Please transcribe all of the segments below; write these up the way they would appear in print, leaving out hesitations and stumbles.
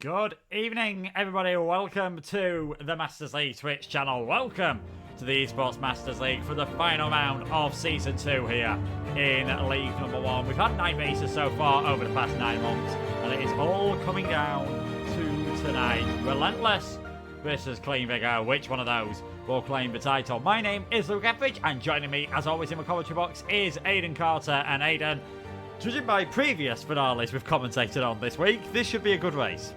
Good evening, everybody. Welcome to the Masters League Twitch channel. Welcome to the Esports Masters League for the final round of Season 2 here in League Number 1. We've had 9 races so far over the past 9 months, and it is all coming down to tonight. Relentless versus Clean Vigor. Which one of those will claim the title? My name is Luke Etheridge, and joining me, as always, in the commentary box is Aidan Carter. And Aidan, judging by previous finales we've commentated on this week, this should be a good race.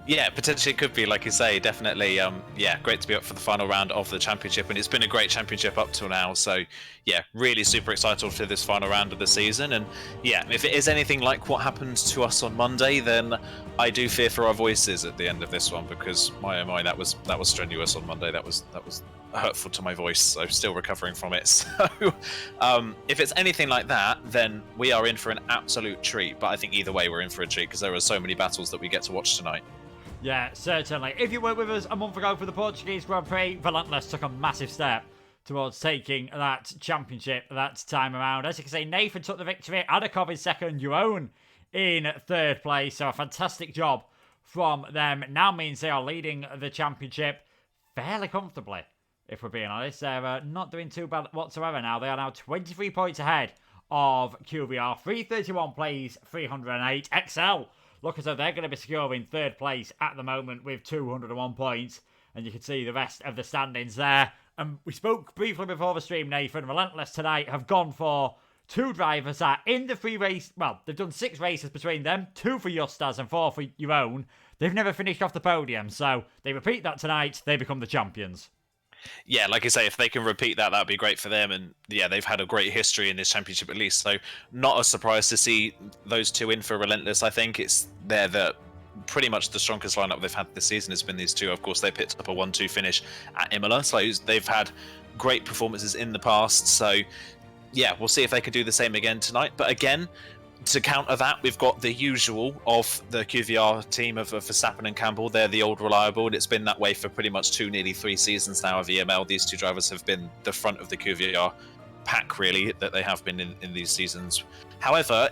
Yeah, potentially it could be, like you say, definitely, great to be up for the final round of the championship, and it's been a great championship up till now, so yeah, really super excited for this final round of the season. And yeah, if it is anything like what happened to us on Monday, then I do fear for our voices at the end of this one, because my oh my, that was strenuous on Monday. That was hurtful to my voice, so still recovering from it. So if it's anything like that, then we are in for an absolute treat. But I think either way we're in for a treat, because there are so many battles that we get to watch tonight. Yeah, certainly. If you were with us a month ago for the Portuguese Grand Prix, Relentless took a massive step towards taking that championship that time around. As you can see, Nathan took the victory, Adakov in second, Yuon in third place. So a fantastic job from them. Now means they are leading the championship fairly comfortably, if we're being honest. They're not doing too bad whatsoever now. They are now 23 points ahead of QVR. 331 plays, 308. XL look as though they're going to be securing third place at the moment with 201 points. And you can see the rest of the standings there. And we spoke briefly before the stream, Nathan. Relentless tonight have gone for 2 drivers that in the 3 race... Well, they've done 6 races between them. 2 for Justas and 4 for your own. They've never finished off the podium. So they repeat that tonight. They become the champions. Yeah, like I say, if they can repeat that, that'd be great for them. And yeah, they've had a great history in this championship at least. So not a surprise to see those 2 in for Relentless. I think they're the pretty much the strongest lineup they've had this season has been these 2. Of course, they picked up a 1-2 finish at Imola. So they've had great performances in the past. So yeah, we'll see if they can do the same again tonight. But again, to counter that, we've got the usual of the QVR team of Verstappen and Campbell. They're the old reliable, and it's been that way for pretty much nearly 3 seasons now of EML. These 2 drivers have been the front of the QVR pack, really, that they have been in these seasons. However,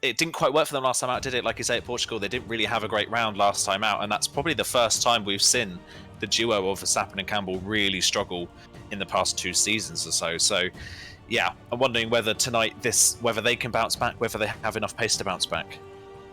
it didn't quite work for them last time out, did it? Like you say, at Portugal, they didn't really have a great round last time out, and that's probably the first time we've seen the duo of Verstappen and Campbell really struggle in the past 2 seasons or so. So yeah, I'm wondering whether tonight whether they can bounce back, whether they have enough pace to bounce back.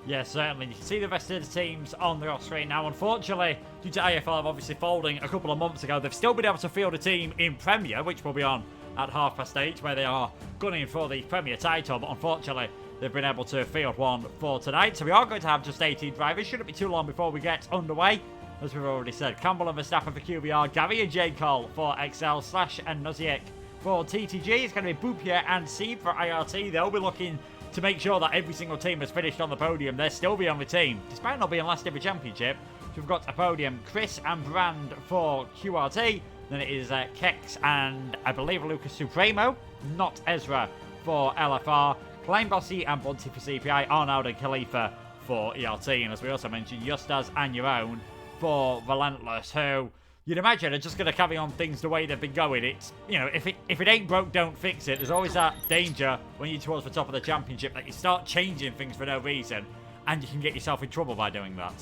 Yeah, certainly. You can see the rest of the teams on the off screen now. Unfortunately, due to IFL obviously folding a couple of months ago, they've still been able to field a team in Premier, which will be on at 8:30, where they are gunning for the Premier title. But unfortunately, they've been able to field one for tonight. So we are going to have just 18 drivers. Shouldn't be too long before we get underway. As we've already said, Campbell and Verstappen for QBR, Gary and J. Cole for XL, Slash and Nuziek for TTG. It's going to be Boupier and Seeb for IRT. They'll be looking to make sure that every single team has finished on the podium. They'll still be on the team, despite not being last in the championship. So we've got a podium, Chris and Brand for QRT. Then it is Kex and I believe Lucas Supremo, not Ezra, for LFR. Klein Bossy and Bunty for CPI. Arnold and Khalifa for ERT. And as we also mentioned, Justas and your own for Relentless, who you'd imagine are just going to carry on things the way they've been going. It's, you know, if it ain't broke, don't fix it. There's always that danger when you're towards the top of the championship that you start changing things for no reason, and you can get yourself in trouble by doing that.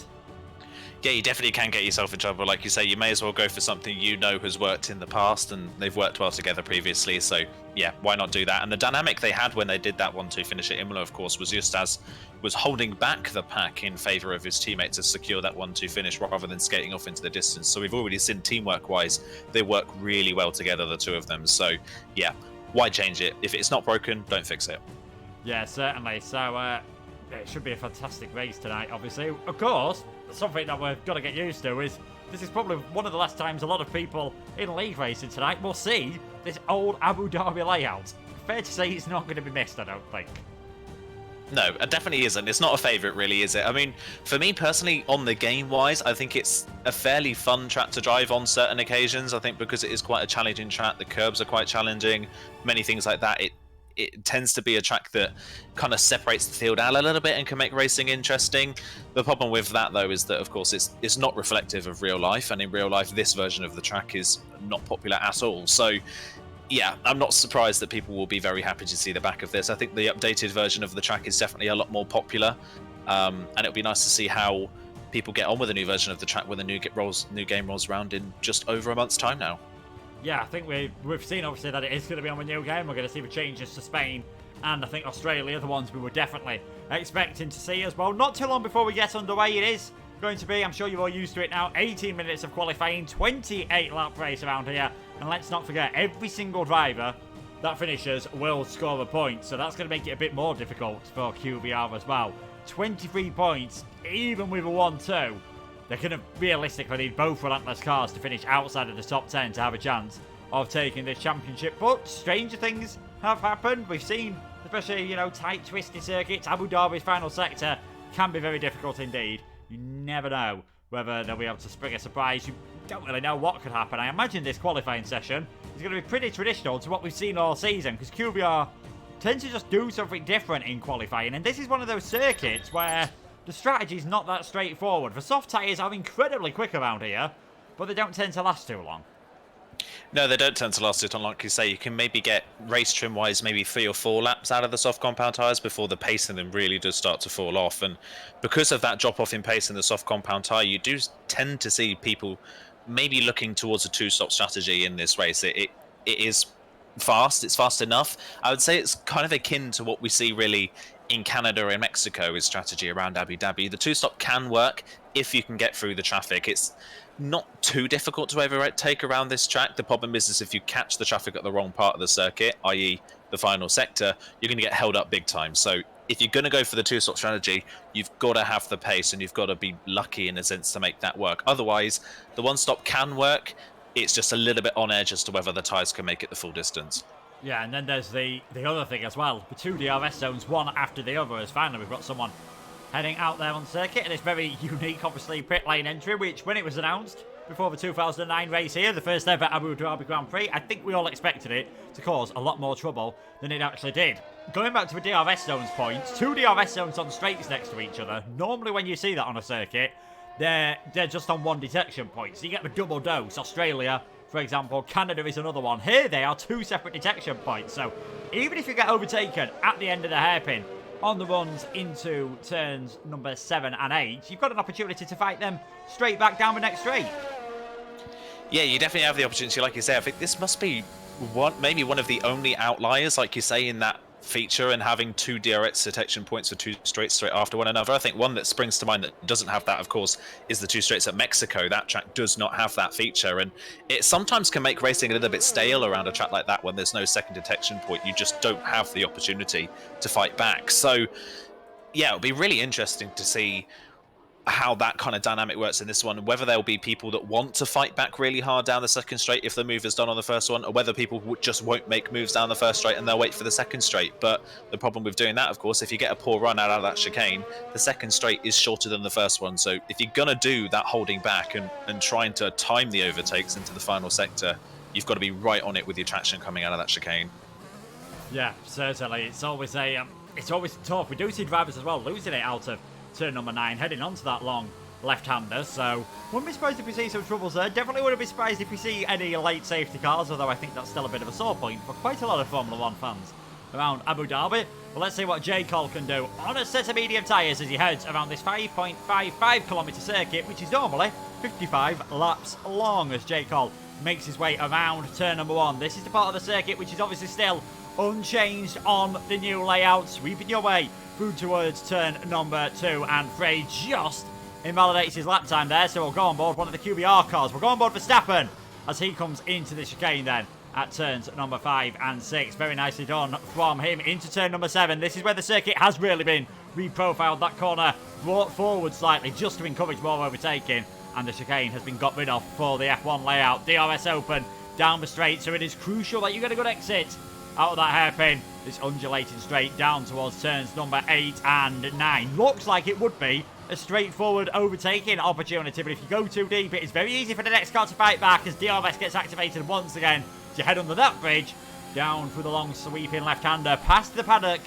Yeah, you definitely can get yourself in trouble. Like you say, you may as well go for something you know has worked in the past, and they've worked well together previously. So yeah, why not do that? And the dynamic they had when they did that 1-2 finish at Imola, of course, was Justas was holding back the pack in favour of his teammate to secure that 1-2 finish rather than skating off into the distance. So we've already seen teamwork-wise, they work really well together, the 2 of them. So yeah, why change it? If it's not broken, don't fix it. Yeah, certainly. So it should be a fantastic race tonight, obviously. Of course, something that we've got to get used to is this is probably one of the last times a lot of people in league racing tonight will see this old Abu Dhabi layout. Fair to say it's not going to be missed, I don't think. No, it definitely isn't. It's not a favourite, really, is it? I mean, for me personally, on the game-wise, I think it's a fairly fun track to drive on certain occasions. I think because it is quite a challenging track, the curbs are quite challenging, many things like that. It tends to be a track that kind of separates the field out a little bit and can make racing interesting. The problem with that, though, is that, of course, it's not reflective of real life, and in real life, this version of the track is not popular at all. So yeah, I'm not surprised that people will be very happy to see the back of this. I think the updated version of the track is definitely a lot more popular, and it'll be nice to see how people get on with a new version of the track when the new game rolls around in just over a month's time now. Yeah, I think we've seen obviously that it is going to be on the new game. We're going to see the changes to Spain and I think Australia, the ones we were definitely expecting to see as well. Not too long before we get underway, it is going to be, I'm sure you're all used to it now, 18 minutes of qualifying, 28 lap race around here. And let's not forget, every single driver that finishes will score a point. So that's going to make it a bit more difficult for QBR as well. 23 points, even with a 1-2. They're going to realistically need both relentless cars to finish outside of the top 10 to have a chance of taking this championship. But stranger things have happened. We've seen, especially, you know, tight, twisty circuits. Abu Dhabi's final sector can be very difficult indeed. You never know whether they'll be able to spring a surprise. You don't really know what could happen. I imagine this qualifying session is going to be pretty traditional to what we've seen all season, because QBR tend to just do something different in qualifying. And this is one of those circuits where the strategy is not that straightforward. The soft tyres are incredibly quick around here, but they don't tend to last too long. No, they don't tend to last too long. Like you say, you can maybe get race trim wise maybe 3 or 4 laps out of the soft compound tyres before the pace in them really does start to fall off. And because of that drop off in pace in the soft compound tyre, you do tend to see people maybe looking towards a 2-stop strategy in this race. It is fast, it's fast enough. I would say it's kind of akin to what we see really in Canada and Mexico is strategy around Abu Dhabi. The 2-stop can work if you can get through the traffic. It's not too difficult to overtake around this track. The problem is if you catch the traffic at the wrong part of the circuit, i.e. the final sector, you're going to get held up big time. So if you're going to go for the 2-stop strategy, you've got to have the pace and you've got to be lucky in a sense to make that work. Otherwise, the 1-stop can work. It's just a little bit on edge as to whether the tyres can make it the full distance. Yeah, and then there's the other thing as well. The 2 DRS zones, one after the other, as finally we've got someone heading out there on circuit. And it's very unique, obviously, pit lane entry, which when it was announced before the 2009 race here, the first ever Abu Dhabi Grand Prix, I think we all expected it to cause a lot more trouble than it actually did. Going back to the DRS zones point, 2 DRS zones on straights next to each other. Normally when you see that on a circuit, they're just on 1 detection point. So you get the double dose. Australia, for example, Canada is another one. Here they are 2 separate detection points. So even if you get overtaken at the end of the hairpin on the runs into turns number 7 and 8, you've got an opportunity to fight them straight back down the next straight. Yeah, you definitely have the opportunity. Like you say, I think this must be maybe one of the only outliers, like you say, in that feature, and having 2 DRS detection points for 2 straights straight after one another. I think one that springs to mind that doesn't have that, of course, is the 2 straights at Mexico. That track does not have that feature, and it sometimes can make racing a little bit stale around a track like that when there's no second detection point. You just don't have the opportunity to fight back. So yeah, it'll be really interesting to see how that kind of dynamic works in this one, whether there'll be people that want to fight back really hard down the second straight if the move is done on the first one, or whether people just won't make moves down the first straight and they'll wait for the second straight. But the problem with doing that, of course, if you get a poor run out of that chicane, the second straight is shorter than the first one. So if you're going to do that holding back and trying to time the overtakes into the final sector, you've got to be right on it with your traction coming out of that chicane. Yeah, certainly. It's always tough. We do see drivers as well losing it out of turn number 9, heading onto that long left-hander, so wouldn't be surprised if we see some troubles there. Definitely wouldn't be surprised if we see any late safety cars, although I think that's still a bit of a sore point for quite a lot of Formula 1 fans around Abu Dhabi. But let's see what J. Cole can do on a set of medium tyres as he heads around this 5.55 kilometre circuit, which is normally 55 laps long, as J. Cole makes his way around turn number 1. This is the part of the circuit which is obviously still unchanged on the new layout, sweeping your way through towards turn number 2, and Frey just invalidates his lap time there, so we'll go on board one of the QBR cars. We'll go on board Verstappen as he comes into the chicane then at turns number 5 and 6. Very nicely done from him into turn number 7. This is where the circuit has really been reprofiled. That corner brought forward slightly just to encourage more overtaking, and the chicane has been got rid of for the F1 layout. DRS open down the straight, so it is crucial that you get a good exit out of that hairpin. This undulating straight down towards turns number 8 and 9. Looks like it would be a straightforward overtaking opportunity, but if you go too deep, it is very easy for the next car to fight back as DRS gets activated once again to head under that bridge, down through the long sweeping left-hander, past the paddock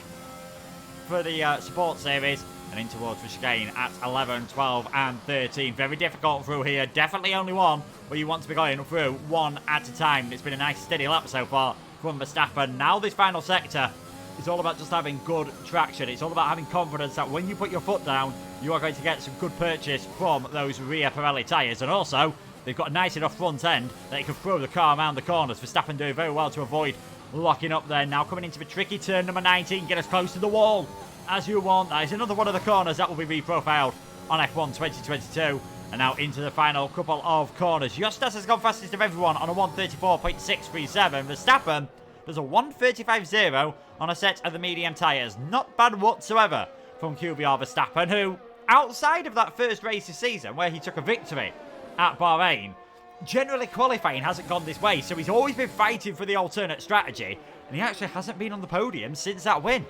for the support series, and in towards the chicane at 11, 12 and 13. Very difficult through here. Definitely only one where you want to be going through one at a time. It's been a nice steady lap so far from Verstappen. Now this final sector It's all about just having good traction. It's all about having confidence that when you put your foot down, you are going to get some good purchase from those rear Pirelli tyres. And also, they've got a nice enough front end that you can throw the car around the corners. Verstappen doing very well to avoid locking up there. Now coming into the tricky turn number 19. Get as close to the wall as you want. That is another one of the corners that will be reprofiled on F1 2022. And now into the final couple of corners. Justas has gone fastest of everyone on a 1:34.637. Verstappen does a 1:35.0 on a set of the medium tyres. Not bad whatsoever from QBR Verstappen, who, outside of that first race this season where he took a victory at Bahrain, generally qualifying hasn't gone this way. So he's always been fighting for the alternate strategy, and he actually hasn't been on the podium since that win.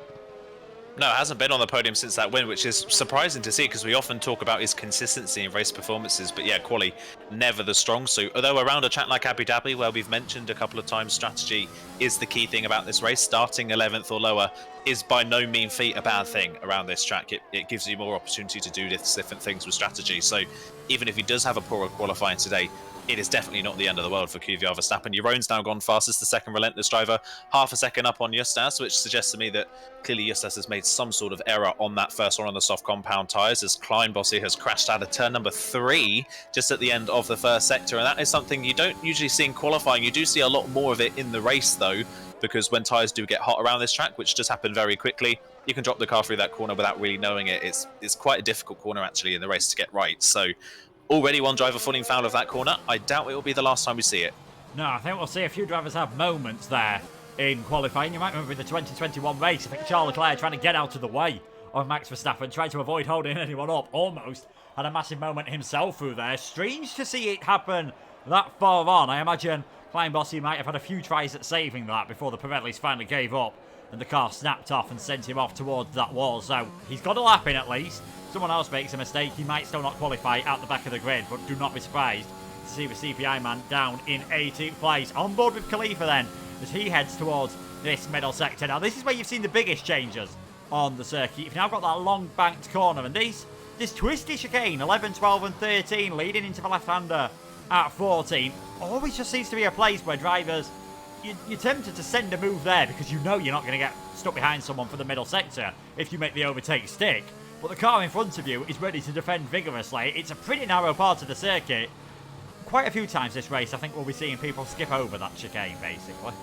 No, it hasn't been on the podium since that win, which is surprising to see because we often talk about his consistency in race performances. But yeah, quali, never the strong suit. Although around a track like Abu Dhabi, where we've mentioned a couple of times strategy is the key thing about this race, starting 11th or lower is by no mean feat a bad thing around this track. It gives you more opportunity to do different things with strategy. So even if he does have a poorer qualifying today, it is definitely not the end of the world for QVR Verstappen. Jeroen's now gone fastest, the second relentless driver, half a second up on Justas, which suggests to me that clearly Justas has made some sort of error on that first one on the soft compound tyres, as Kleinbossi has crashed out of turn number 3 just at the end of the first sector. And that is something you don't usually see in qualifying. You do see a lot more of it in the race, though, because when tyres do get hot around this track, which does happen very quickly, you can drop the car through that corner without really knowing it. It's quite a difficult corner, actually, in the race to get right. So already one driver falling foul of that corner. I doubt it will be the last time we see it. No, I think we'll see a few drivers have moments there in qualifying. You might remember in the 2021 race, I think Charles Leclerc trying to get out of the way of Max Verstappen, trying to avoid holding anyone up, almost had a massive moment himself through there. Strange to see it happen that far on. I imagine Kleinbossi might have had a few tries at saving that before the Pirellis finally gave up and the car snapped off and sent him off towards that wall. So he's got a lap in at least. Someone else makes a mistake, he might still not qualify at the back of the grid, but do not be surprised to see the CPI man down in 18th place. On board with Khalifa then, as he heads towards this middle sector. Now this is where you've seen the biggest changes on the circuit. You've now got that long banked corner, and this twisty chicane, 11, 12 and 13, leading into the left-hander at 14, always just seems to be a place where drivers, you're tempted to send a move there because you know you're not going to get stuck behind someone for the middle sector if you make the overtake stick. But the car in front of you is ready to defend vigorously. It's a pretty narrow part of the circuit. Quite a few times this race, I think we'll be seeing people skip over that chicane, basically.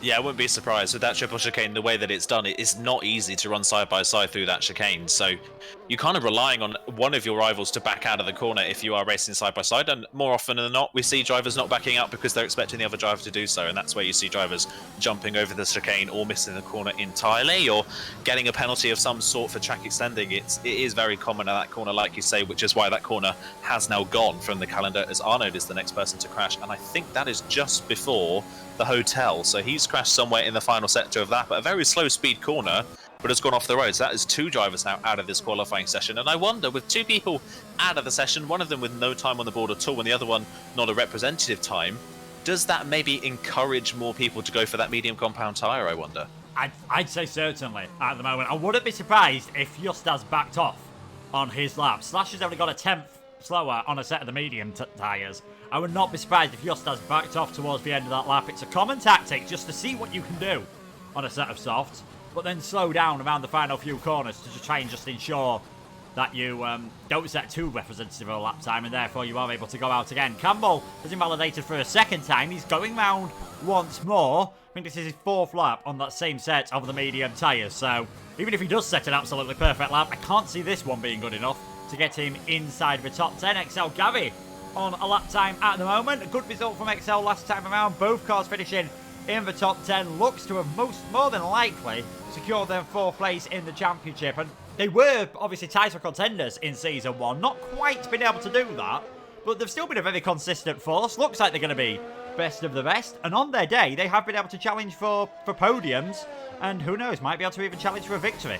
Yeah, I wouldn't be surprised with that triple chicane, the way that it's done. It is not easy to run side by side through that chicane. So you're kind of relying on one of your rivals to back out of the corner if you are racing side by side. And more often than not, we see drivers not backing out because they're expecting the other driver to do so. And that's where you see drivers jumping over the chicane or missing the corner entirely or getting a penalty of some sort for track extending. It is very common at that corner, like you say, which is why that corner has now gone from the calendar, as Arnaud is the next person to crash. And I think that is just before the hotel. So he's crashed somewhere in the final sector of that, but a very slow speed corner, but has gone off the road. So that is 2 drivers now out of this qualifying session. And I wonder, with 2 people out of the session, one of them with no time on the board at all and the other one not a representative time, does that maybe encourage more people to go for that medium compound tyre, I wonder? I'd say certainly at the moment. I wouldn't be surprised if Justas backed off on his lap. Slash has only got a 10th slower on a set of the medium tyres. I would not be surprised if Justas backed off towards the end of that lap. It's a common tactic just to see what you can do on a set of softs, but then slow down around the final few corners to just try and just ensure that you don't set too representative of a lap time, and therefore you are able to go out again. Campbell has invalidated for a second time. He's going round once more. I think this is his 4th lap on that same set of the medium tyres, so even if he does set an absolutely perfect lap, I can't see this one being good enough to get him inside the top 10. XL Gary on a lap time at the moment. A good result from XL last time around. Both cars finishing in the top 10. Looks to have more than likely secured their 4th place in the championship. And they were obviously title contenders in Season 1. Not quite been able to do that, but they've still been a very consistent force. Looks like they're going to be best of the best. And on their day, they have been able to challenge for podiums. And who knows, might be able to even challenge for a victory.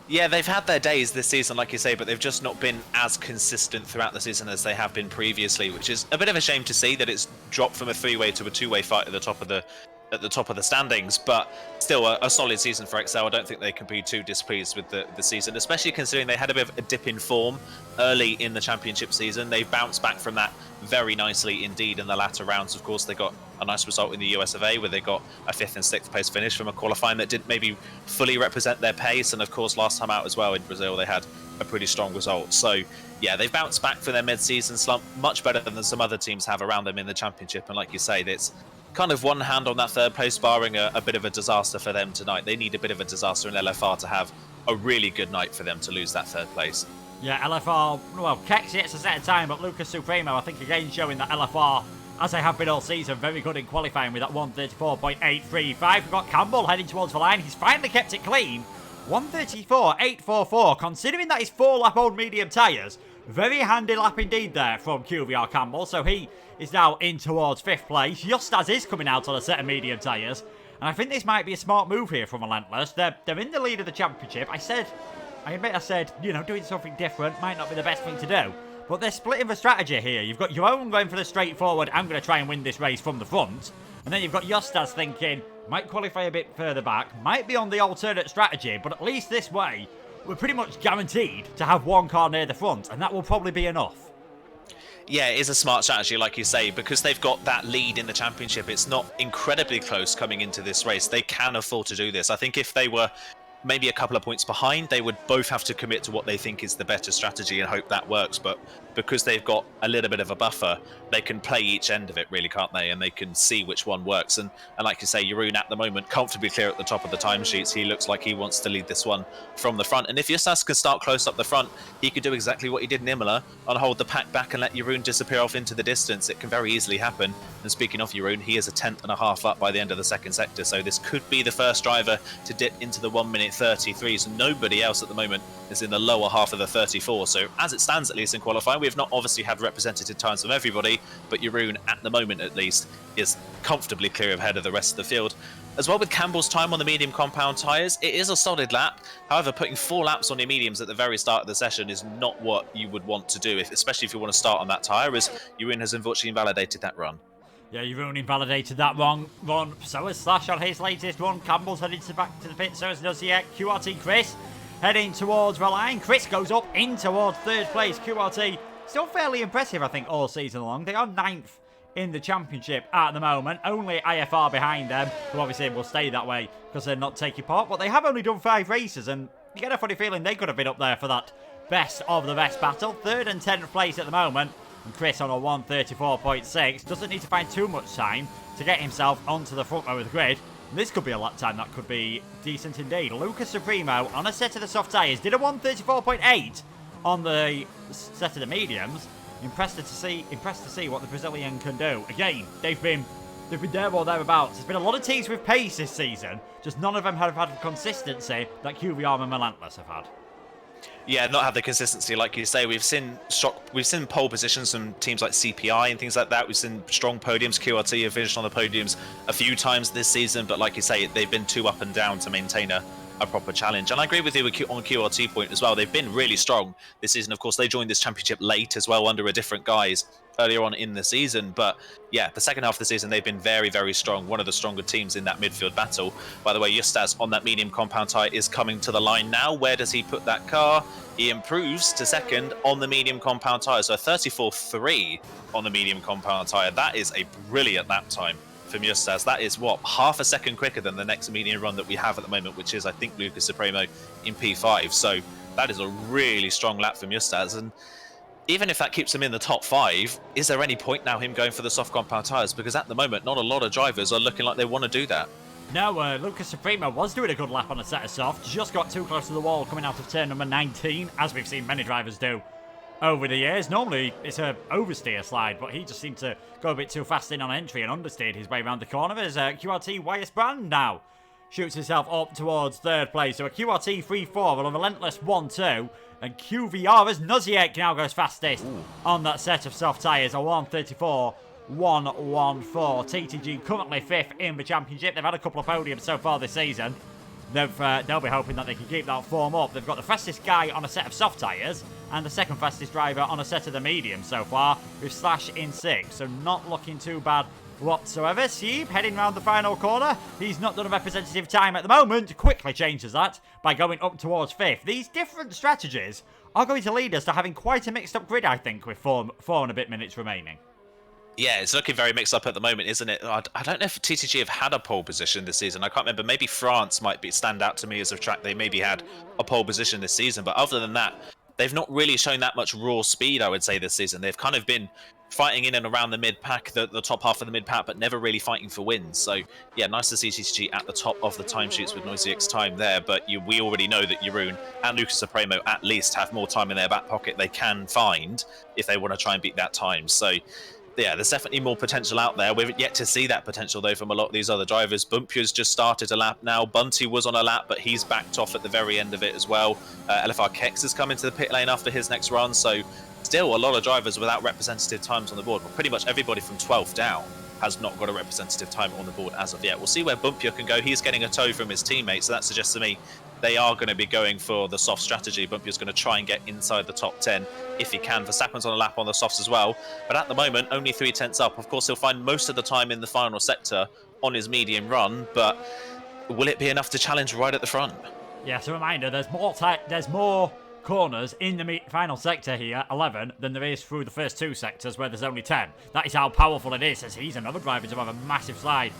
Yeah, they've had their days this season, like you say, but they've just not been as consistent throughout the season as they have been previously, which is a bit of a shame to see that it's dropped from a 3-way to a 2-way fight at the top of the standings. But still a solid season for XL. I don't think they can be too displeased with the season, especially considering they had a bit of a dip in form early in the championship season. They've bounced back from that very nicely indeed in the latter rounds. Of course, they got a nice result in the US of A, where they got a 5th and 6th place finish from a qualifying that didn't maybe fully represent their pace. And of course, last time out as well in Brazil, they had a pretty strong result. So yeah, they've bounced back from their mid-season slump much better than some other teams have around them in the championship. And like you say, it's kind of one hand on that 3rd place, barring a bit of a disaster for them tonight. They need a bit of a disaster in LFR to have a really good night for them to lose that 3rd place. Yeah, LFR, well, Kex hits a set of time, but Lucas Supremo, I think, again showing that LFR, as they have been all season, very good in qualifying with that 134.835. We've got Campbell heading towards the line. He's finally kept it clean. 134.844, considering that he's 4-lap old medium tyres. Very handy lap indeed there from QVR Campbell. So he is now in towards 5th place. Justas is coming out on a set of medium tyres. And I think this might be a smart move here from Relentless. They're in the lead of the championship. I admit I said, doing something different might not be the best thing to do. But they're splitting the strategy here. You've got your own going for the straightforward, I'm going to try and win this race from the front. And then you've got Justas thinking, might qualify a bit further back, might be on the alternate strategy, but at least this way, we're pretty much guaranteed to have one car near the front, and that will probably be enough. Yeah, it is a smart strategy, like you say, because they've got that lead in the championship. It's not incredibly close coming into this race. They can afford to do this. I think if they were maybe a couple of points behind, they would both have to commit to what they think is the better strategy and hope that works. But because they've got a little bit of a buffer, they can play each end of it, really, can't they? And they can see which one works. And like you say, Jeroen at the moment comfortably clear at the top of the timesheets. He looks like he wants to lead this one from the front. And if Justas can start close up the front, he could do exactly what he did in Imola and hold the pack back and let Jeroen disappear off into the distance. It can very easily happen. And speaking of Jeroen, he is a 10th and a half up by the end of the 2nd sector. So this could be the first driver to dip into the 1:33. So nobody else at the moment is in the lower half of the 34. So as it stands, at least in qualifying, we have not obviously had representative times from everybody, but Jeroen, at the moment at least, is comfortably clear ahead of the rest of the field. As well with Campbell's time on the medium compound tyres, it is a solid lap. However, putting 4 laps on your mediums at the very start of the session is not what you would want to do, especially if you want to start on that tyre, as Jeroen has unfortunately invalidated that run. Yeah, Jeroen invalidated that run. So has Slash on his latest run. Campbell's heading back to the pit, so is Nuziek. QRT Chris heading towards the line. Chris goes up in towards 3rd place. QRT still fairly impressive, I think, all season long. They are 9th in the championship at the moment. Only IFR behind them, who obviously will stay that way because they're not taking part. But they have only done 5 races, and you get a funny feeling they could have been up there for that best of the best battle. 3rd and 10th place at the moment. And Chris on a 134.6 doesn't need to find too much time to get himself onto the front row of the grid. And this could be a lap time that could be decent indeed. Lucas Supremo on a set of the soft tyres did a 134.8 on the set of the mediums. Impressed to see what the Brazilian can do. Again, they've been there or thereabouts. There's been a lot of teams with pace this season, just none of them have had the consistency that QVR and Relentless have had. Yeah, not have the consistency, like you say. We've seen pole positions from teams like CPI and things like that. We've seen strong podiums. QRT have finished on the podiums a few times this season, but like you say, they've been too up and down to maintain a proper challenge. And I agree with you on QRT point as well. They've been really strong this season. Of course, they joined this championship late as well under a different guise earlier on in the season. But yeah, the second half of the season, they've been very, very strong. One of the stronger teams in that midfield battle. By the way, Justas on that medium compound tyre is coming to the line now. Where does he put that car? He improves to 2nd on the medium compound tyre. So a 34.3 on the medium compound tyre. That is a brilliant lap time from Justas. That is what, half a second quicker than the next medium run that we have at the moment, which is, I think, Lucas Supremo in P5. So that is a really strong lap from Justas. And even if that keeps him in the top 5, is there any point now him going for the soft compound tyres? Because at the moment, not a lot of drivers are looking like they want to do that. No, Lucas Supremo was doing a good lap on a set of soft. Just got too close to the wall coming out of turn number 19, as we've seen many drivers do over the years. Normally, it's a oversteer slide, but he just seemed to go a bit too fast in on entry and understeered his way around the corner as QRT YS Brand now shoots himself up towards 3rd place. So a QRT 3-4 and a Relentless 1-2. And QVR as Nuziek now goes fastest on that set of soft tyres, a 134.114. TTG currently 5th in the championship. They've had a couple of podiums so far this season. They'll be hoping that they can keep that form up. They've got the fastest guy on a set of soft tyres and the 2nd fastest driver on a set of the medium so far, with Slash in 6th. So not looking too bad whatsoever. Sieb heading round the final corner. He's not done a representative time at the moment. Quickly changes that by going up towards 5th. These different strategies are going to lead us to having quite a mixed up grid, I think, with four and a bit minutes remaining. Yeah, it's looking very mixed up at the moment, isn't it? I don't know if TTG have had a pole position this season. I can't remember. Maybe France might stand out to me as a track they maybe had a pole position this season. But other than that, they've not really shown that much raw speed, I would say, this season. They've kind of been fighting in and around the mid-pack, the top half of the mid-pack, but never really fighting for wins. So, yeah, nice to see TTG at the top of the timesheets with Noisy X time there. But we already know that Jeroen and Lucas Supremo at least have more time in their back pocket they can find if they want to try and beat that time. So, yeah, there's definitely more potential out there. We've yet to see that potential, though, from a lot of these other drivers. Bumpy's just started a lap now. Bunty was on a lap, but he's backed off at the very end of it as well. LFR Kex has come into the pit lane after his next run, so still a lot of drivers without representative times on the board. But pretty much everybody from 12th down has not got a representative time on the board as of yet. We'll see where Bumpy can go. He's getting a tow from his teammates, so that suggests to me they are going to be going for the soft strategy. Bumpy's going to try and get inside the top 10 if he can. Verstappen's on a lap on the softs as well, but at the moment only 3/10 up. Of course, he'll find most of the time in the final sector on his medium run, but will it be enough to challenge right at the front? Yeah, so a reminder, there's more corners in the final sector here, 11, than there is through the first two sectors where there's only 10. That is how powerful it is, as he's another driver to have a massive slide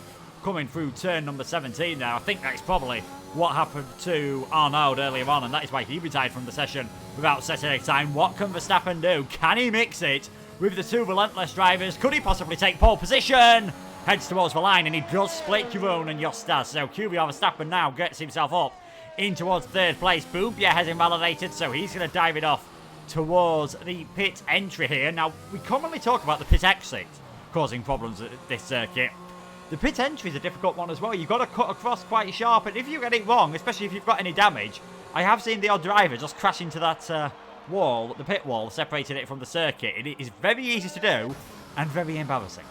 coming through turn number 17 now. I think that is probably what happened to Arnaud earlier on, and that is why he retired from the session without setting a time. What can Verstappen do? Can he mix it with the two relentless drivers? Could he possibly take pole position? Heads towards the line, and he does split Jeroen and Jostas. So QBR Verstappen now gets himself up in towards third place. Boobia has invalidated, so he's going to dive it off towards the pit entry here. Now, we commonly talk about the pit exit causing problems at this circuit. The pit entry is a difficult one as well. You've got to cut across quite sharp, and if you get it wrong, especially if you've got any damage, I have seen the odd driver just crash into that wall, the pit wall, separating it from the circuit. It is very easy to do and very embarrassing.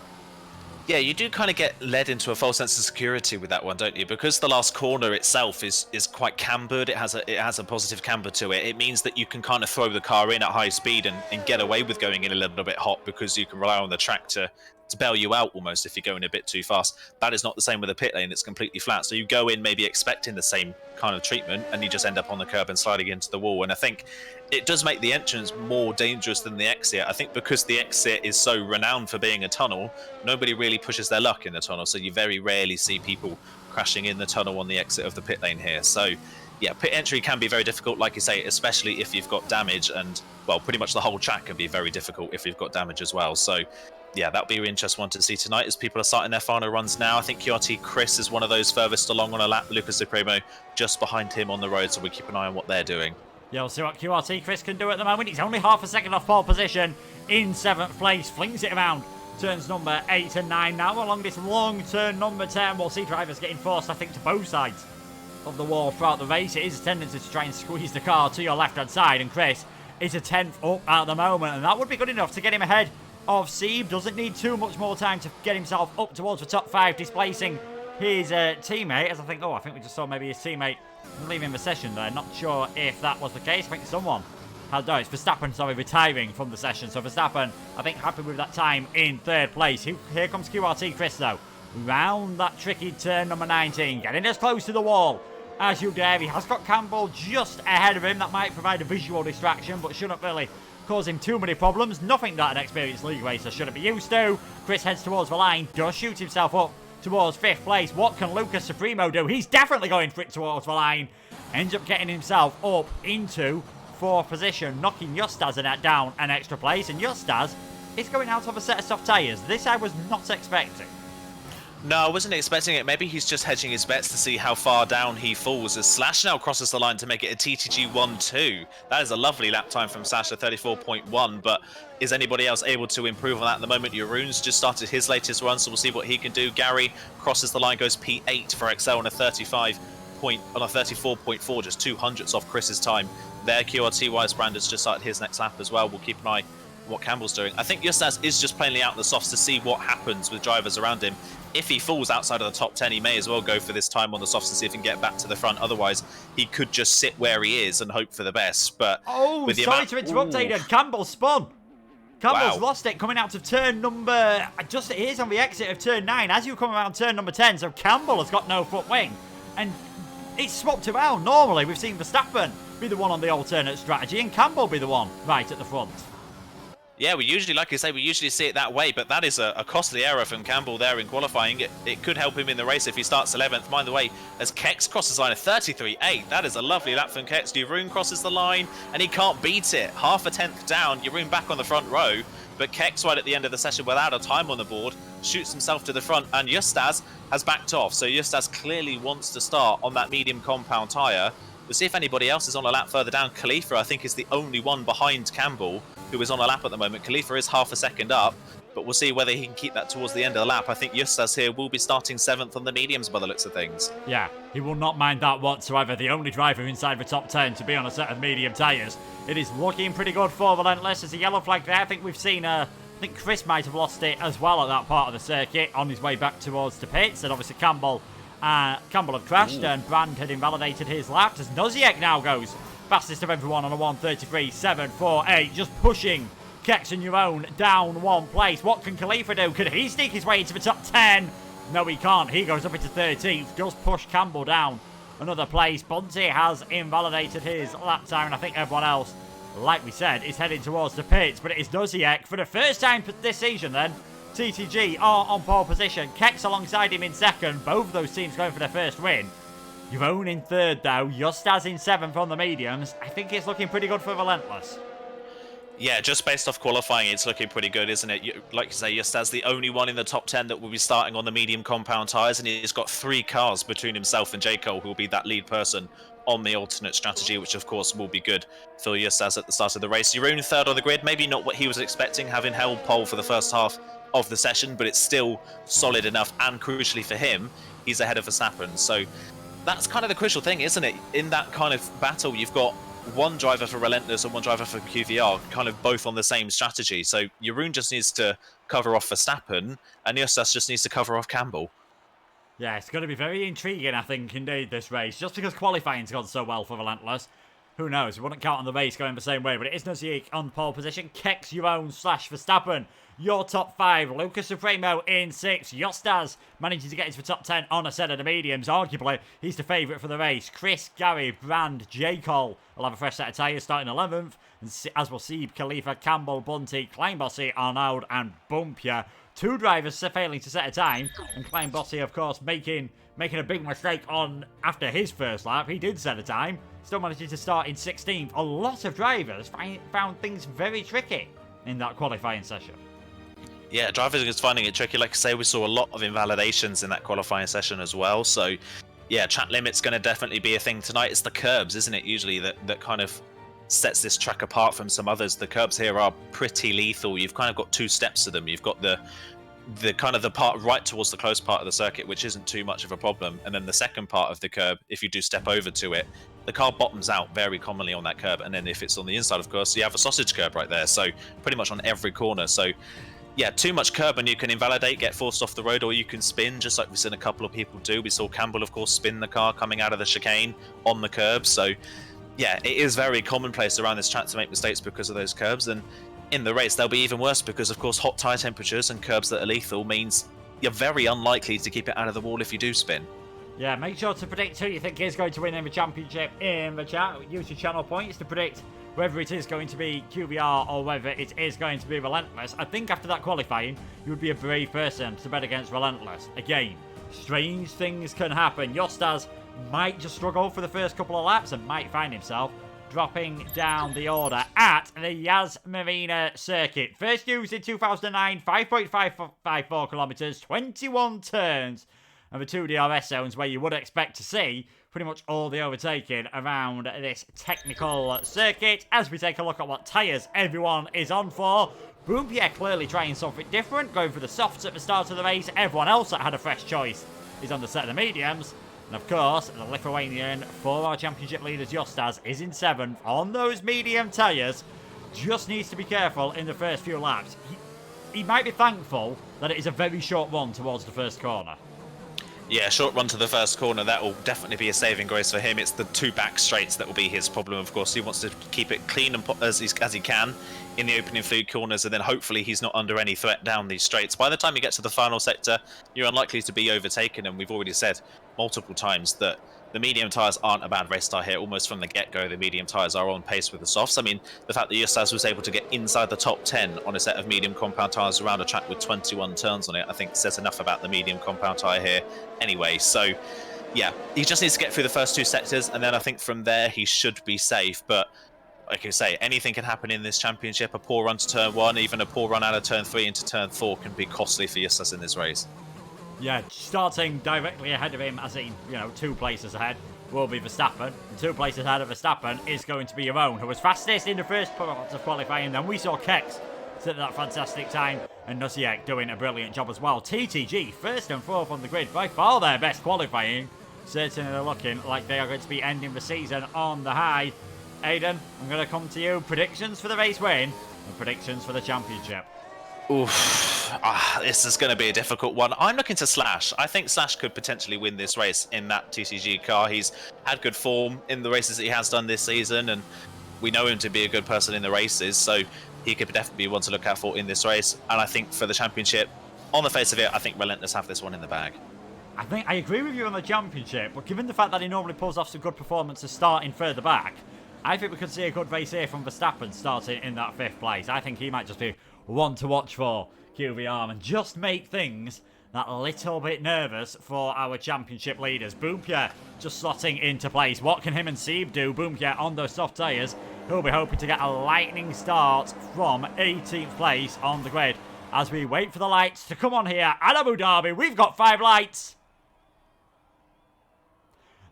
Yeah, you do kind of get led into a false sense of security with that one, don't you? Because the last corner itself is quite cambered. It has a positive camber to it. It means that you can kind of throw the car in at high speed and get away with going in a little bit hot, because you can rely on the track to bail you out almost if you're going a bit too fast. That is not the same with a pit lane. It's completely flat. So you go in maybe expecting the same kind of treatment, and you just end up on the curb and sliding into the wall. And I think it does make the entrance more dangerous than the exit. I think because the exit is so renowned for being a tunnel, nobody really pushes their luck in the tunnel. So you very rarely see people crashing in the tunnel on the exit of the pit lane here. So yeah, pit entry can be very difficult, like you say, especially if you've got damage, and well, pretty much the whole track can be very difficult if you've got damage as well. So yeah, that'll be an interesting one to see tonight as people are starting their final runs now. I think QRT Chris is one of those furthest along on a lap. Lucas Supremo just behind him on the road, so we keep an eye on what they're doing. Yeah, we'll see what QRT Chris can do at the moment. He's only half a second off pole position in 7th place. Flings it around turns number 8 and 9 now along this long turn number 10. We'll see drivers getting forced, I think, to both sides of the wall throughout the race. It is a tendency to try and squeeze the car to your left-hand side, and Chris is a 10th up at the moment, and that would be good enough to get him ahead of Sieb. Doesn't need too much more time to get himself up towards the top 5, displacing his teammate, as I think we just saw maybe his teammate leaving the session there. Not sure if that was the case. I think someone had, no, it's Verstappen, sorry, retiring from the session. So Verstappen, I think, happy with that time in 3rd place. Here comes QRT Chris, though, round that tricky turn number 19, getting as close to the wall as you dare. He has got Campbell just ahead of him. That might provide a visual distraction, but shouldn't really cause him too many problems. Nothing that an experienced league racer shouldn't be used to. Chris heads towards the line, does shoot himself up towards 5th place. What can Lucas Supremo do? He's definitely going towards the line. Ends up getting himself up into 4th position, knocking Jostas down an extra place. And Jostas is going out of a set of soft tyres. This I was not expecting. No, I wasn't expecting it. Maybe he's just hedging his bets to see how far down he falls, as Slash now crosses the line to make it a TTG 1-2. That is a lovely lap time from Slash at 34.1, but is anybody else able to improve on that at the moment? Jeroen's just started his latest run, so we'll see what he can do. Gary crosses the line, goes P8 for Excel on a 34.4, just 200ths off Chris's time there. QRT Wise Brandon's just started his next lap as well. We'll keep an eye on what Campbell's doing. I think Justas is just plainly out in the softs to see what happens with drivers around him. If he falls outside of the top 10, he may as well go for this time on the softs and see if he can get back to the front. Otherwise, he could just sit where he is and hope for the best. But with the sorry to interrupt, Aiden. Campbell spun. Campbell's lost it coming out of turn number... Just it is on the exit of turn 9 as you come around turn number 10. So Campbell has got no front wing. And it's swapped around. Normally, we've seen Verstappen be the one on the alternate strategy and Campbell be the one right at the front. Yeah, we usually, like I say, we usually see it that way, but that is a costly error from Campbell there in qualifying. It could help him in the race if he starts 11th. Mind the way, as Kex crosses the line of 33.8, that is a lovely lap from Kex. Jeroen crosses the line, and he can't beat it. Half a tenth down, Jeroen back on the front row, but Kex right at the end of the session without a time on the board, shoots himself to the front, and Justas has backed off. So Justas clearly wants to start on that medium compound tyre. We'll see if anybody else is on a lap further down. Khalifa, I think, is the only one behind Campbell who is on a lap at the moment. Khalifa is half a second up, but we'll see whether he can keep that towards the end of the lap. I think Justas here will be starting 7th on the mediums by the looks of things. Yeah, he will not mind that whatsoever. The only driver inside the top 10 to be on a set of medium tyres. It is looking pretty good for Relentless. There's a yellow flag there. I think we've seen I think Chris might have lost it as well at that part of the circuit on his way back towards the pits, and obviously Campbell had crashed. And Brand had invalidated his lap as Noziek now goes fastest of everyone on a 1:33.748, just pushing Kex and Jeroen down one place. What can Khalifa do? Can he sneak his way into the top 10? No, he can't. He goes up into 13th, does push Campbell down another place. Bonte has invalidated his lap time, and I think everyone else, like we said, is heading towards the pits. But it is Noziek for the first time this season then. TTG are on pole position. Kex alongside him in second. Both of those teams going for their first win. Jeroen in third though. Justas in 7th on the mediums. I think it's looking pretty good for Relentless. Yeah, just based off qualifying, it's looking pretty good, isn't it? Like you say, Justas the only one in the top 10 that will be starting on the medium compound tyres, and he's got 3 cars between himself and J. Cole, who will be that lead person on the alternate strategy, which of course will be good for Justas at the start of the race. Jeroen third on the grid, maybe not what he was expecting, having held pole for the first half of the session, but it's still solid enough, and crucially for him, he's ahead of Verstappen. So that's kind of the crucial thing, isn't it? In that kind of battle, you've got one driver for Relentless and one driver for QVR, kind of both on the same strategy. So Jeroen just needs to cover off Verstappen, and Justas just needs to cover off Campbell. Yeah, it's going to be very intriguing, I think, indeed, this race. Just because qualifying's gone so well for Relentless. Who knows? We wouldn't count on the race going the same way, but it is Noziek on pole position. Kex, Jeroen / Verstappen. Your top 5. Lucas Supremo in 6. Justas managing to get into the top 10 on a set of the mediums. Arguably, he's the favourite for the race. Chris, Gary, Brand, J. Cole will have a fresh set of tyres starting 11th. And as will Sieb, Khalifa, Campbell, Bunty, Kleinbossie, Arnaud and Bumpia. 2 drivers failing to set a time. And Kleinbossie, of course, making a big mistake on after his first lap. He did set a time. Still managing to start in 16th. A lot of drivers found things very tricky in that qualifying session. Yeah, drivers are just finding it tricky. Like I say, we saw a lot of invalidations in that qualifying session as well. So, yeah, track limit's going to definitely be a thing tonight. It's the curbs, isn't it, usually, that kind of sets this track apart from some others. The curbs here are pretty lethal. You've kind of got 2 steps to them. You've got the kind of the part right towards the close part of the circuit, which isn't too much of a problem. And then the second part of the curb, if you do step over to it, the car bottoms out very commonly on that curb. And then if it's on the inside, of course, you have a sausage curb right there. So pretty much on every corner. So yeah, too much curb and you can invalidate, get forced off the road, or you can spin, just like we've seen a couple of people do. We saw Campbell, of course, spin the car coming out of the chicane on the curb. So yeah, it is very commonplace around this track to make mistakes because of those curbs. And in the race, they'll be even worse because, of course, hot tyre temperatures and curbs that are lethal means you're very unlikely to keep it out of the wall if you do spin. Yeah, make sure to predict who you think is going to win in the championship in the chat. Use your channel points to predict whether it is going to be QVR or whether it is going to be Relentless. I think after that qualifying, you would be a brave person to bet against Relentless. Again, strange things can happen. Justas might just struggle for the first couple of laps and might find himself dropping down the order at the Yas Marina circuit. First used in 2009, 5.554 kilometres, 21 turns, and the 2 DRS zones where you would expect to see pretty much all the overtaking around this technical circuit. As we take a look at what tyres everyone is on for, Bumpia clearly trying something different, going for the softs at the start of the race. Everyone else that had a fresh choice is on the set of the mediums. And of course, the Lithuanian 4-hour championship leaders Justas is in 7th on those medium tyres. Just needs to be careful in the first few laps. He might be thankful that it is a very short run towards the first corner. Yeah, short run to the first corner, that will definitely be a saving grace for him. It's the 2 back straights that will be his problem, of course. He wants to keep it clean and as he can in the opening few corners, and then hopefully he's not under any threat down these straights. By the time you get to the final sector, you're unlikely to be overtaken, and we've already said multiple times that the medium tyres aren't a bad race start here. Almost from the get-go, the medium tyres are on pace with the softs. I mean, the fact that Justas was able to get inside the top 10 on a set of medium compound tyres around a track with 21 turns on it, I think says enough about the medium compound tyre here anyway. So, yeah, he just needs to get through the first 2 sectors, and then I think from there he should be safe. But like I say, anything can happen in this championship. A poor run to turn 1, even a poor run out of turn 3 into turn 4 can be costly for Justas in this race. Yeah, starting directly ahead of him, as in, 2 places ahead, will be Verstappen. And 2 places ahead of Verstappen is going to be Jeroen, who was fastest in the first part of qualifying. Then we saw Kex set that fantastic time, and Nusiek doing a brilliant job as well. TTG, first and fourth on the grid, by far their best qualifying. Certainly looking like they are going to be ending the season on the high. Aiden, I'm going to come to you. Predictions for the race win and predictions for the championship. Oof. This is going to be a difficult one. I'm looking to Slash. I think Slash could potentially win this race in that TCG car. He's had good form in the races that he has done this season, and we know him to be a good person in the races, so he could definitely be one to look out for in this race. And I think for the championship, on the face of it, I think Relentless have this one in the bag. I think I agree with you on the championship, but given the fact that he normally pulls off some good performances starting further back, I think we could see a good race here from Verstappen starting in that 5th place. I think he might just be one to watch for, QVR, and just make things that little bit nervous for our championship leaders. Boompia just slotting into place. What can him and Sieb do? Boompia on those soft tyres. He'll be hoping to get a lightning start from 18th place on the grid as we wait for the lights to come on here at Abu Dhabi. We've got 5 lights.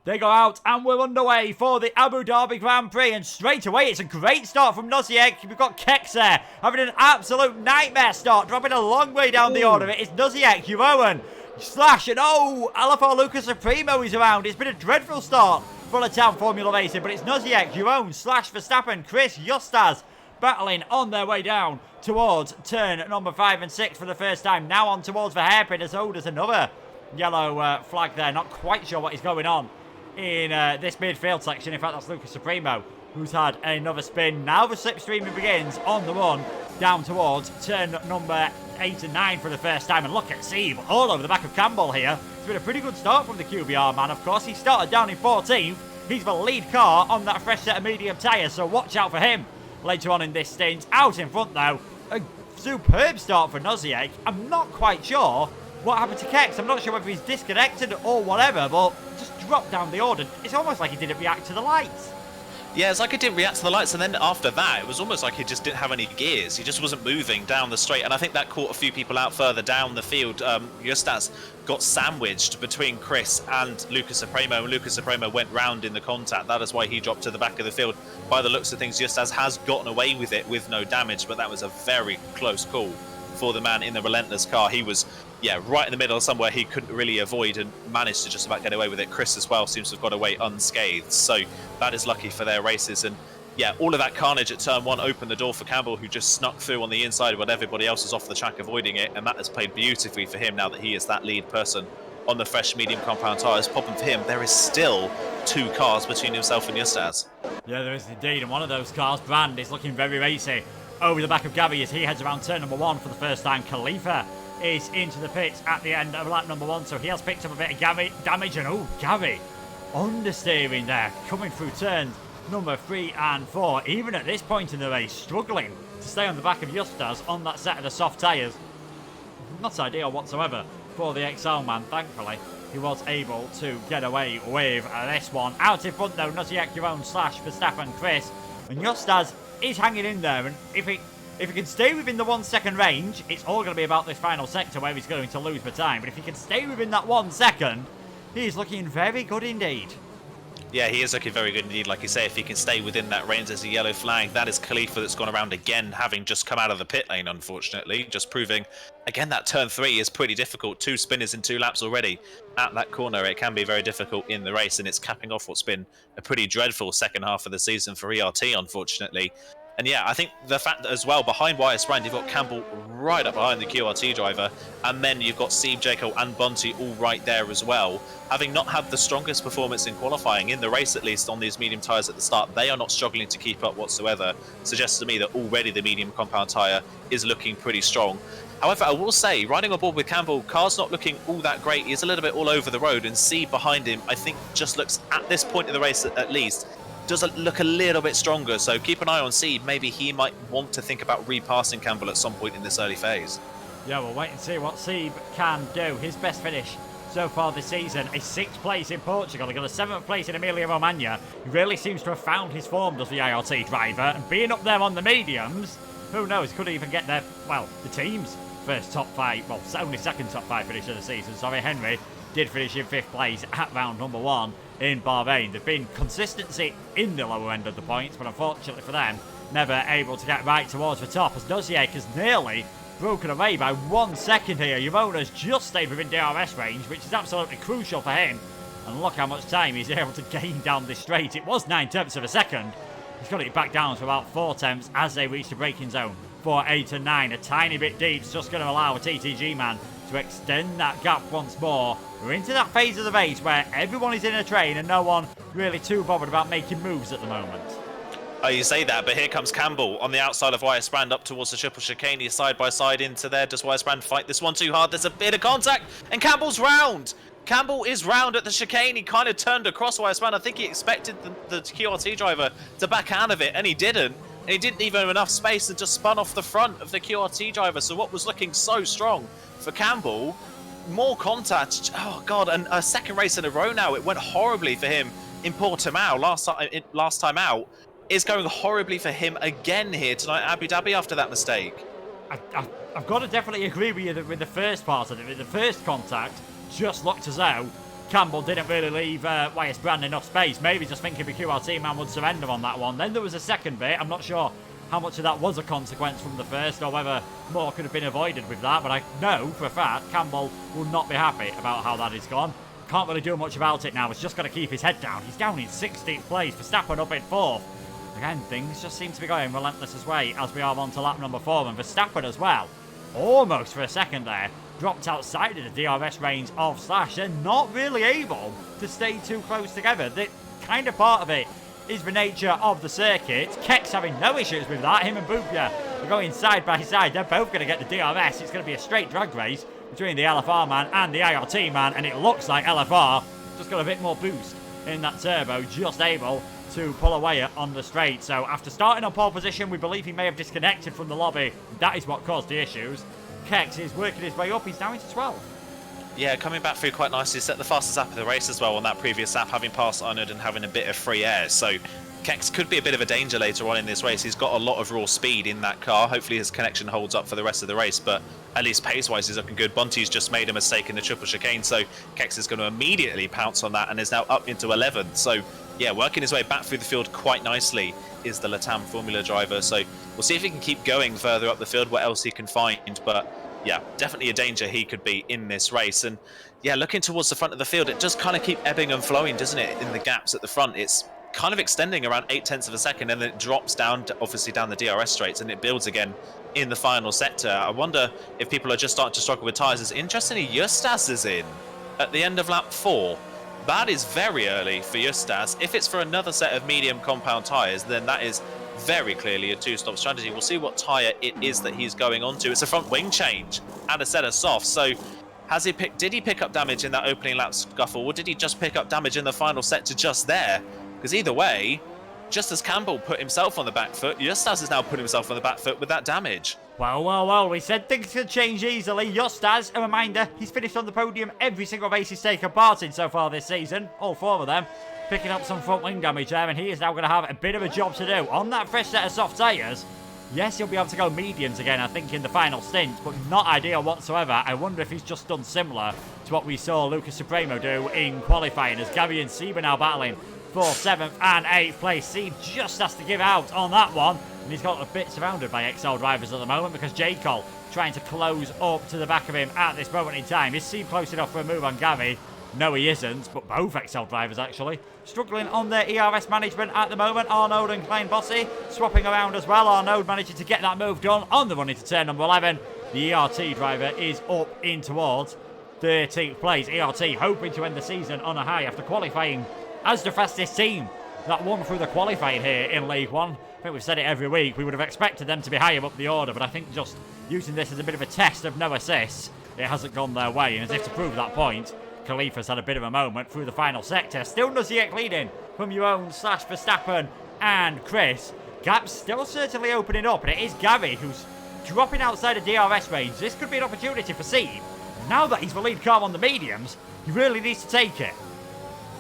They go out and we're underway for the Abu Dhabi Grand Prix, and straight away it's a great start from Nusiek. We've got Kex there having an absolute nightmare start, dropping a long way down the order of it. It's Nusiek, Jeroen, Slash, and Alpha Lucas Supremo is around. It's been a dreadful start for the Town Formula Racing, but it's Nusiek, Jeroen, Slash, Verstappen, Chris, Justas battling on their way down towards turn number 5 and 6 for the first time. Now on towards the hairpin as there's another yellow flag there. Not quite sure what is going on in this midfield section. In fact, that's Lucas Supremo, who's had another spin. Now the slipstreaming begins on the run down towards turn number 8 and 9 for the first time. And look at Sieb all over the back of Campbell here. It's been a pretty good start from the QBR man, of course. He started down in 14th. He's the lead car on that fresh set of medium tyres, so watch out for him later on in this stint. Out in front, though, a superb start for Nusiek. I'm not quite sure what happened to Kex. I'm not sure whether he's disconnected or whatever, but just dropped down the order. It's almost like he didn't react to the lights. Yeah, it's like he didn't react to the lights, and then after that, it was almost like he just didn't have any gears. He just wasn't moving down the straight, and I think that caught a few people out further down the field. Justas got sandwiched between Chris and Lucas Supremo, and Lucas Supremo went round in the contact. That is why he dropped to the back of the field. By the looks of things, Justas has gotten away with it with no damage, but that was a very close call for the man in the Relentless car. He was, right in the middle somewhere he couldn't really avoid and managed to just about get away with it. Chris as well seems to have got away unscathed, so that is lucky for their races. And all of that carnage at turn 1 opened the door for Campbell, who just snuck through on the inside while everybody else is off the track avoiding it, and that has played beautifully for him now that he is that lead person on the fresh medium compound tyres. Problem for him, there is still 2 cars between himself and Justas. Yeah, there is indeed, and one of those cars, Brand, is looking very racy over the back of Gavi as he heads around turn number 1 for the first time. Khalifa is into the pits at the end of lap number 1, so he has picked up a bit of damage. And Gavi understeering there, coming through turns number 3 and 4. Even at this point in the race, struggling to stay on the back of Justas on that set of the soft tyres. Not ideal whatsoever for the XL man. Thankfully, he was able to get away with this one. Out in front though, Nusiek, Jeroen, Slash, Verstappen, Chris, and Justas is hanging in there, and if he can stay within the 1 second range, it's all going to be about this final sector where he's going to lose the time. But if he can stay within that 1 second, he's looking very good indeed. Yeah, he is looking very good indeed. Like you say, if he can stay within that range, there's a yellow flag. That is Khalifa that's gone around again, having just come out of the pit lane, unfortunately. Just proving, again, that turn 3 is pretty difficult. 2 spinners in 2 laps already at that corner. It can be very difficult in the race, and it's capping off what's been a pretty dreadful second half of the season for ERT, unfortunately. And yeah, I think the fact that as well, behind YS Brand, you've got Campbell right up behind the QRT driver, and then you've got Steve, Jaco and Bunty all right there as well. Having not had the strongest performance in qualifying, in the race at least, on these medium tyres at the start, they are not struggling to keep up whatsoever. Suggests to me that already the medium compound tyre is looking pretty strong. However, I will say, riding on board with Campbell, car's not looking all that great. He's a little bit all over the road, and Steve behind him, I think, just looks, at this point in the race at least, does look a little bit stronger. So keep an eye on Steve. Maybe he might want to think about repassing Campbell at some point in this early phase. Yeah, we'll wait and see what Steve can do. His best finish so far this season is 6th place in Portugal. He got a 7th place in Emilia-Romagna. He really seems to have found his form, does the IRT driver. And being up there on the mediums, who knows, could even get their, well, the team's first top 5, well, only second top 5 finish of the season. Sorry, Henry did finish in 5th place at round number 1 in Bahrain. There've been consistency in the lower end of the points, but unfortunately for them, never able to get right towards the top, as Dozier has nearly broken away by 1 second here. Yavona's just stayed within DRS range, which is absolutely crucial for him. And look how much time he's able to gain down this straight. It was 9/10 of a second. He's got it back down to about 4/10 as they reach the braking zone for 8 and 9. A tiny bit deep. It's just going to allow a TTG man to extend that gap once more. We're into that phase of the race where everyone is in a train and no one really too bothered about making moves at the moment. Oh, you say that, but here comes Campbell on the outside of YS Brand up towards the triple chicane. He's side by side into there. Does YS Brand fight this one too hard? There's a bit of contact, and Campbell's round. Campbell is round at the chicane. He kind of turned across YS Brand. I think he expected the QRT driver to back out of it, and he didn't. And he didn't even have enough space and just spun off the front of the QRT driver. So what was looking so strong for Campbell, more contact. Oh, God, and a second race in a row now. It went horribly for him in Portimao last time out. Is going horribly for him again here tonight at Abu Dhabi after that mistake. I've got to definitely agree with you with the first part of it. With the first contact, just looked as though Campbell didn't really leave YS Brand enough space. Maybe just thinking the QRT man would surrender on that one. Then there was a second bit. I'm not sure how much of that was a consequence from the first or whether more could have been avoided with that. But I know for a fact Campbell will not be happy about how that is gone. Can't really do much about it now. He's just got to keep his head down. He's down in 16th place. Verstappen up in 4th. Again, things just seem to be going relentless as way as we are on to lap number 4. And Verstappen as well, almost for a second there, dropped outside of the DRS range of Slash. They're not really able to stay too close together. The kind of part of it is the nature of the circuit. Keck's having no issues with that. Him and Bupia are going side by side. They're both going to get the DRS. It's going to be a straight drag race between the LFR man and the IRT man. And it looks like LFR just got a bit more boost in that turbo, just able to pull away on the straight. So after starting on pole position, we believe he may have disconnected from the lobby. That is what caused the issues. Kex is working his way up. He's down into 12. Yeah, coming back through quite nicely. Set the fastest lap of the race as well on that previous lap, having passed Arnold and having a bit of free air. So Kex could be a bit of a danger later on in this race. He's got a lot of raw speed in that car. Hopefully his connection holds up for the rest of the race, but at least pace-wise he's looking good. Bunty's just made a mistake in the triple chicane, so Kex is going to immediately pounce on that and is now up into 11th. So yeah, working his way back through the field quite nicely is the Latam Formula driver. So we'll see if he can keep going further up the field, what else he can find. But yeah, definitely a danger he could be in this race. And yeah, looking towards the front of the field, it does kind of keep ebbing and flowing, doesn't it, in the gaps at the front. It's kind of extending around 0.8 of a second, and then it drops down, obviously down the DRS straights, and it builds again in the final sector. I wonder if people are just starting to struggle with tyres. It's interestingly, Justas is in at the end of lap 4. That is very early for Justas. If it's for another set of medium compound tyres, then that is very clearly a two-stop strategy. We'll see what tyre it is that he's going on to. It's a front wing change and a set of softs. So did he pick up damage in that opening lap scuffle, or did he just pick up damage in the final sector just there? Because either way, just as Campbell put himself on the back foot, Justas has now put himself on the back foot with that damage. Well, we said things could change easily. Justas, a reminder, he's finished on the podium every single race he's taken part in so far this season. All 4 of them. Picking up some front wing damage there, and he is now going to have a bit of a job to do. On that fresh set of soft tyres, yes, he'll be able to go mediums again, I think, in the final stint, but not ideal whatsoever. I wonder if he's just done similar to what we saw Lucas Supremo do in qualifying, as Gary and Seba now battling for 7th and 8th place. Seb just has to give out on that one, and he's got a bit surrounded by XL drivers at the moment, because J. Cole trying to close up to the back of him at this moment in time. Is Seb close enough for a move on Gary? No, he isn't, but both XL drivers actually struggling on their ERS management at the moment. Arnaud and Klein Bossy swapping around as well. Arnaud managing to get that move done on the run into turn number 11. The ERT driver is up in towards 13th place. ERT hoping to end the season on a high after qualifying as the fastest team that won through the qualifying here in League One. I think we've said it every week. We would have expected them to be higher up the order, but I think just using this as a bit of a test of no assists, it hasn't gone their way. And as if to prove that point, Khalifa's had a bit of a moment through the final sector. Still Noziek leading from your own / Verstappen and Chris. Gap's still certainly opening up, and it is Gary who's dropping outside of DRS range. This could be an opportunity for Seeb. Now that he's the lead car on the mediums, he really needs to take it.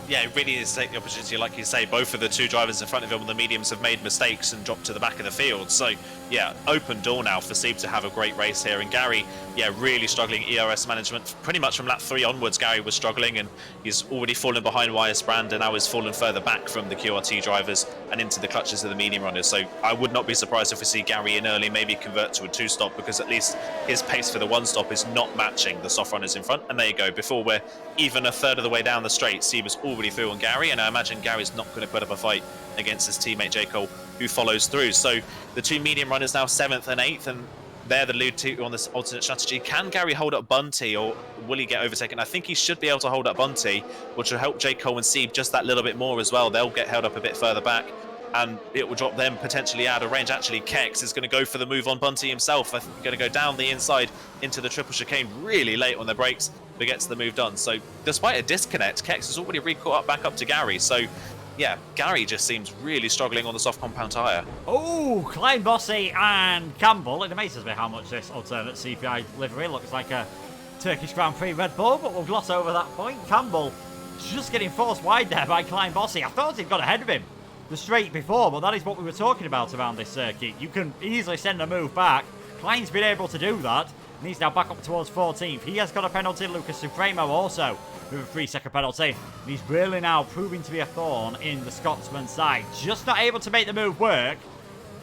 Yeah, it really is to take the opportunity. Like you say, both of the two drivers in front of him on the mediums have made mistakes and dropped to the back of the field. So, yeah, open door now for Seeb to have a great race here. And Gary, yeah, really struggling ERS management. Pretty much from lap 3 onwards, Gary was struggling, and he's already fallen behind YS Brand and now is fallen further back from the QRT drivers and into the clutches of the medium runners. So I would not be surprised if we see Gary in early, maybe convert to a 2-stop, because at least his pace for the 1-stop is not matching the soft runners in front. And there you go. Before we're even a third of the way down the straight, Seeb was already through on Gary, and I imagine Gary's not going to put up a fight against his teammate J. Cole, who follows through. So the two medium runners now 7th and 8th, and they're the lead two on this alternate strategy. Can Gary hold up Bunty, or will he get overtaken? I think he should be able to hold up Bunty, which will help J. Cole and Seeb just that little bit more as well. They'll get held up a bit further back, and it will drop them potentially out of range. Actually, Kex is going to go for the move on Bunty himself. I think he's going to go down the inside into the triple chicane really late on the brakes, but gets the move done. So despite a disconnect, Kex has already re-caught up back up to Gary. So yeah, Gary just seems really struggling on the soft compound tyre. Oh, Klein Bossy and Campbell. It amazes me how much this alternate CPI livery looks like a Turkish Grand Prix Red Bull, but we'll gloss over that point. Campbell just getting forced wide there by Klein Bossy. I thought he'd got ahead of him the straight before, but that is what we were talking about around this circuit. You can easily send a move back. Klein's been able to do that, and he's now back up towards 14th. He has got a penalty. Lucas Supremo also with a 3-second penalty. And he's really now proving to be a thorn in the Scotsman's side. Just not able to make the move work.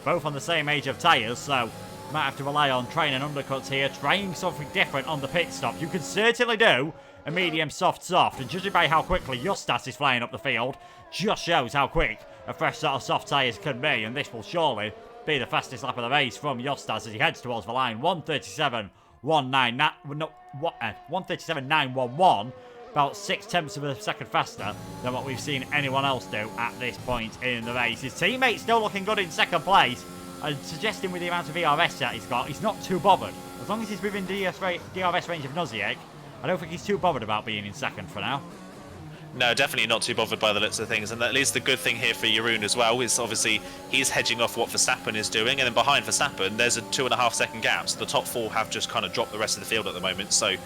Both on the same age of tyres, so might have to rely on trying an undercut here, trying something different on the pit stop. You can certainly do a medium soft, and judging by how quickly Justas is flying up the field, just shows how quick a fresh set of soft tyres can be, and this will surely be the fastest lap of the race from Justas as he heads towards the line. 137.911, about 0.6 of a second faster than what we've seen anyone else do at this point in the race. His teammate still looking good in second place, and suggesting with the amount of ERS that he's got, he's not too bothered. As long as he's within DRS range of Noziek, I don't think he's too bothered about being in second for now. No, definitely not too bothered by the looks of things. And at least the good thing here for Jeroen as well is obviously he's hedging off what Verstappen is doing. And then behind Verstappen, there's a 2.5 second gap. So the top 4 have just kind of dropped the rest of the field at the moment. So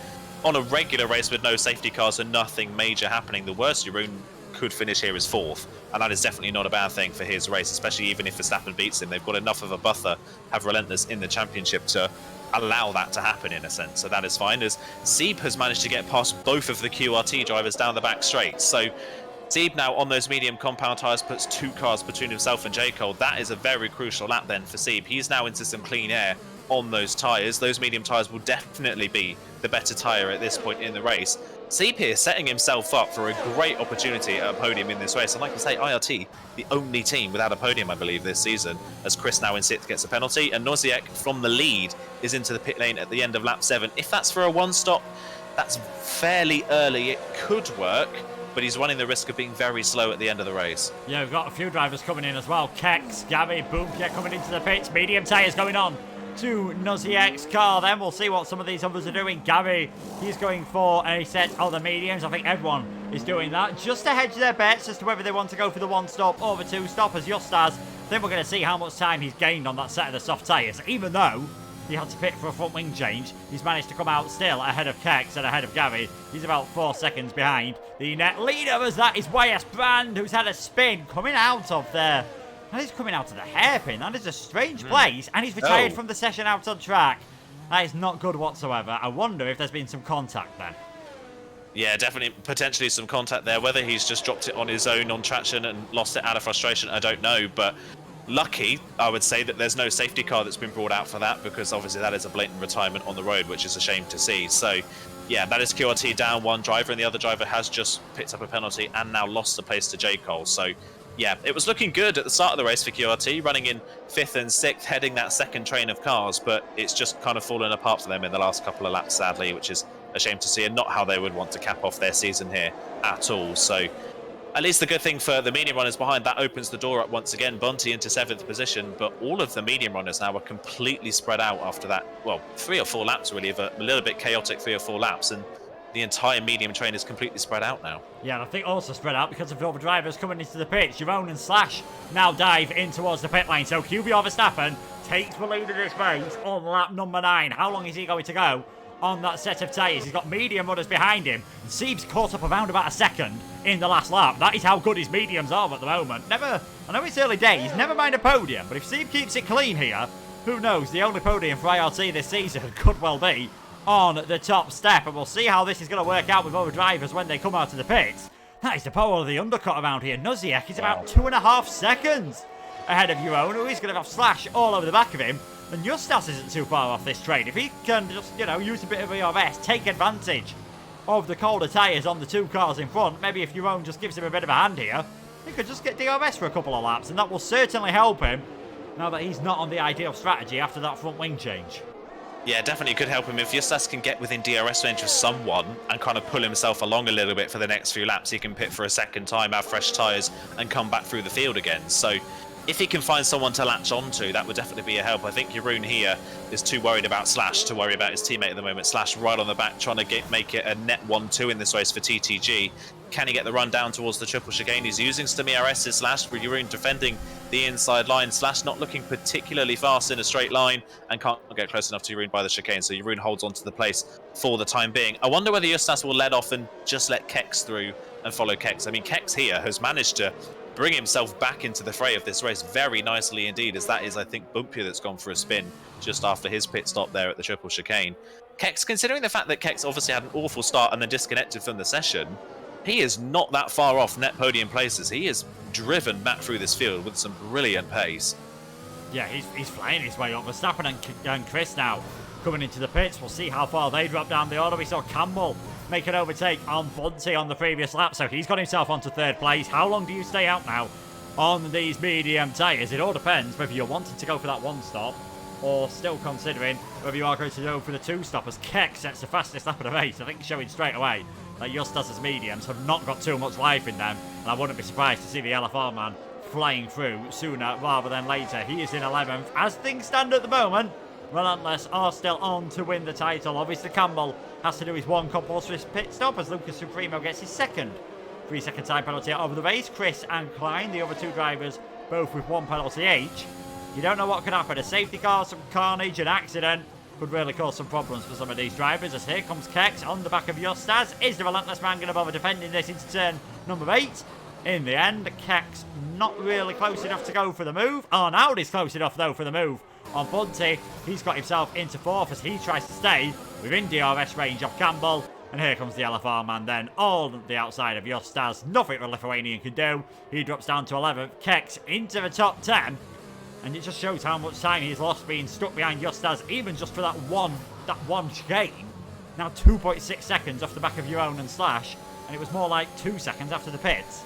on a regular race with no safety cars and nothing major happening, the worst Jeroen could finish here is 4th. And that is definitely not a bad thing for his race, especially even if Verstappen beats him. They've got enough of a buffer, have Relentless in the championship to allow that to happen in a sense, so that is fine, as Seeb has managed to get past both of the QRT drivers down the back straight. So Seeb now on those medium compound tyres puts 2 cars between himself and J. Cole. That is a very crucial lap then for Seeb. He's now into some clean air on those tyres. Those medium tyres will definitely be the better tyre at this point in the race. Seeb here setting himself up for a great opportunity at a podium in this race. And like I say, IRT, the only team without a podium, I believe, this season, as Chris now in 6th gets a penalty. And Noziek from the lead is into the pit lane at the end of lap 7. If that's for a 1-stop, that's fairly early. It could work, but he's running the risk of being very slow at the end of the race. Yeah, we've got a few drivers coming in as well. Kex, Gabby, Boomkia coming into the pits. Medium tyres going on to Noziek's car. Then we'll see what some of these others are doing. Gary, he's going for a set of the mediums. I think everyone is doing that just to hedge their bets as to whether they want to go for the 1-stop or the 2-stop. As Justas, then we're going to see how much time he's gained on that set of the soft tyres. Even though he had to pit for a front wing change, he's managed to come out still ahead of Kex and ahead of Gary. He's about 4 seconds behind the net leader, as that is YS Brand, who's had a spin coming out of there. And he's coming out of the hairpin. That is a strange place. And he's retired from the session out on track. That is not good whatsoever. I wonder if there's been some contact then. Yeah, definitely, potentially some contact there. Whether he's just dropped it on his own on traction and lost it out of frustration, I don't know. But Lucky, I would say, that there's no safety car that's been brought out for that, because obviously that is a blatant retirement on the road, which is a shame to see. So, yeah, that is QRT down one driver, and the other driver has just picked up a penalty and now lost the place to J. Cole. So, yeah, it was looking good at the start of the race for QRT, running in 5th and 6th, heading that second train of cars, but it's just kind of fallen apart for them in the last couple of laps, sadly, which is a shame to see, and not how they would want to cap off their season here at all. So, at least the good thing for the medium runners behind, that opens the door up once again. Bunty into 7th position, but all of the medium runners now are completely spread out after that, well, 3 or 4 laps really, of a little bit chaotic 3 or 4 laps, and the entire medium train is completely spread out now. Yeah, and I think also spread out because of the other drivers coming into the pits. Jerome and Slash now dive in towards the pit lane, so QBR Verstappen takes the lead of this race on lap number 9. How long is he going to go on that set of tyres? He's got medium runners behind him. Sieb's caught up around about a second in the last lap. That is how good his mediums are at the moment. I know it's early days, never mind a podium, but if Sieb keeps it clean here, who knows, the only podium for IRT this season could well be on the top step, and we'll see how this is going to work out with other drivers when they come out of the pits. That is the power of the undercut around here. Nuziek is about 2.5 seconds ahead of Jeroen, who is going to have Slash all over the back of him. And Justas isn't too far off this train. If he can just, use a bit of ERS, take advantage of the colder tyres on the 2 cars in front, maybe if Jeroen just gives him a bit of a hand here, he could just get DRS for a couple of laps, and that will certainly help him now that he's not on the ideal strategy after that front wing change. Yeah, definitely could help him. If Justas can get within DRS range of someone and kind of pull himself along a little bit for the next few laps, he can pit for a second time, have fresh tyres, and come back through the field again. So if he can find someone to latch onto, that would definitely be a help. I think Jeroen here is too worried about Slash to worry about his teammate at the moment. Slash right on the back, trying to make it a net 1-2 in this race for TTG. Can he get the run down towards the triple chicane? He's using some ERS's Slash, for Jeroen defending the inside line. Slash not looking particularly fast in a straight line and can't get close enough to Jeroen by the chicane, so Jeroen holds onto the place for the time being. I wonder whether Justas will let off and just let Kex through and follow Kex. I mean, Kex here has managed to bring himself back into the fray of this race very nicely indeed, as that is, I think, Bumpy that's gone for a spin just after his pit stop there at the triple chicane. Kex, considering the fact that Kex obviously had an awful start and then disconnected from the session, he is not that far off net podium places. He has driven back through this field with some brilliant pace. Yeah, he's flying his way up. Verstappen and Chris now coming into the pits. We'll see how far they drop down the order. We saw Campbell make an overtake on Bunty on the previous lap, so he's got himself onto 3rd place. How long do you stay out now on these medium tyres? It all depends whether you're wanting to go for that 1 stop or still considering whether you are going to go for the 2 stop, as Keck sets the fastest lap of the race. I think showing straight away that Justas' mediums have not got too much life in them, and I wouldn't be surprised to see the LFR man flying through sooner rather than later. He is in 11th. As things stand at the moment, Relentless are still on to win the title. Obviously, Campbell has to do his 1 compulsory pit stop as Lucas Supremo gets his 2nd 3-second time penalty over the race. Chris and Klein, the other 2 drivers, both with 1 penalty each. You don't know what could happen. A safety car, some carnage, an accident could really cause some problems for some of these drivers, as here comes Kex on the back of Justas. Is the Relentless man going to bother defending this into turn number 8? In the end, Kex not really close enough to go for the move. Arnaud is close enough, though, for the move on Bunty. He's got himself into 4th as he tries to stay within DRS range of Campbell. And here comes the LFR man then, on the outside of Justas. Nothing the Lithuanian can do. He drops down to 11th. Kex into the top 10. And it just shows how much time he's lost being stuck behind Justas, even just for that one chicane. Now 2.6 seconds off the back of Jeroen and Slash, and it was more like 2 seconds after the pits.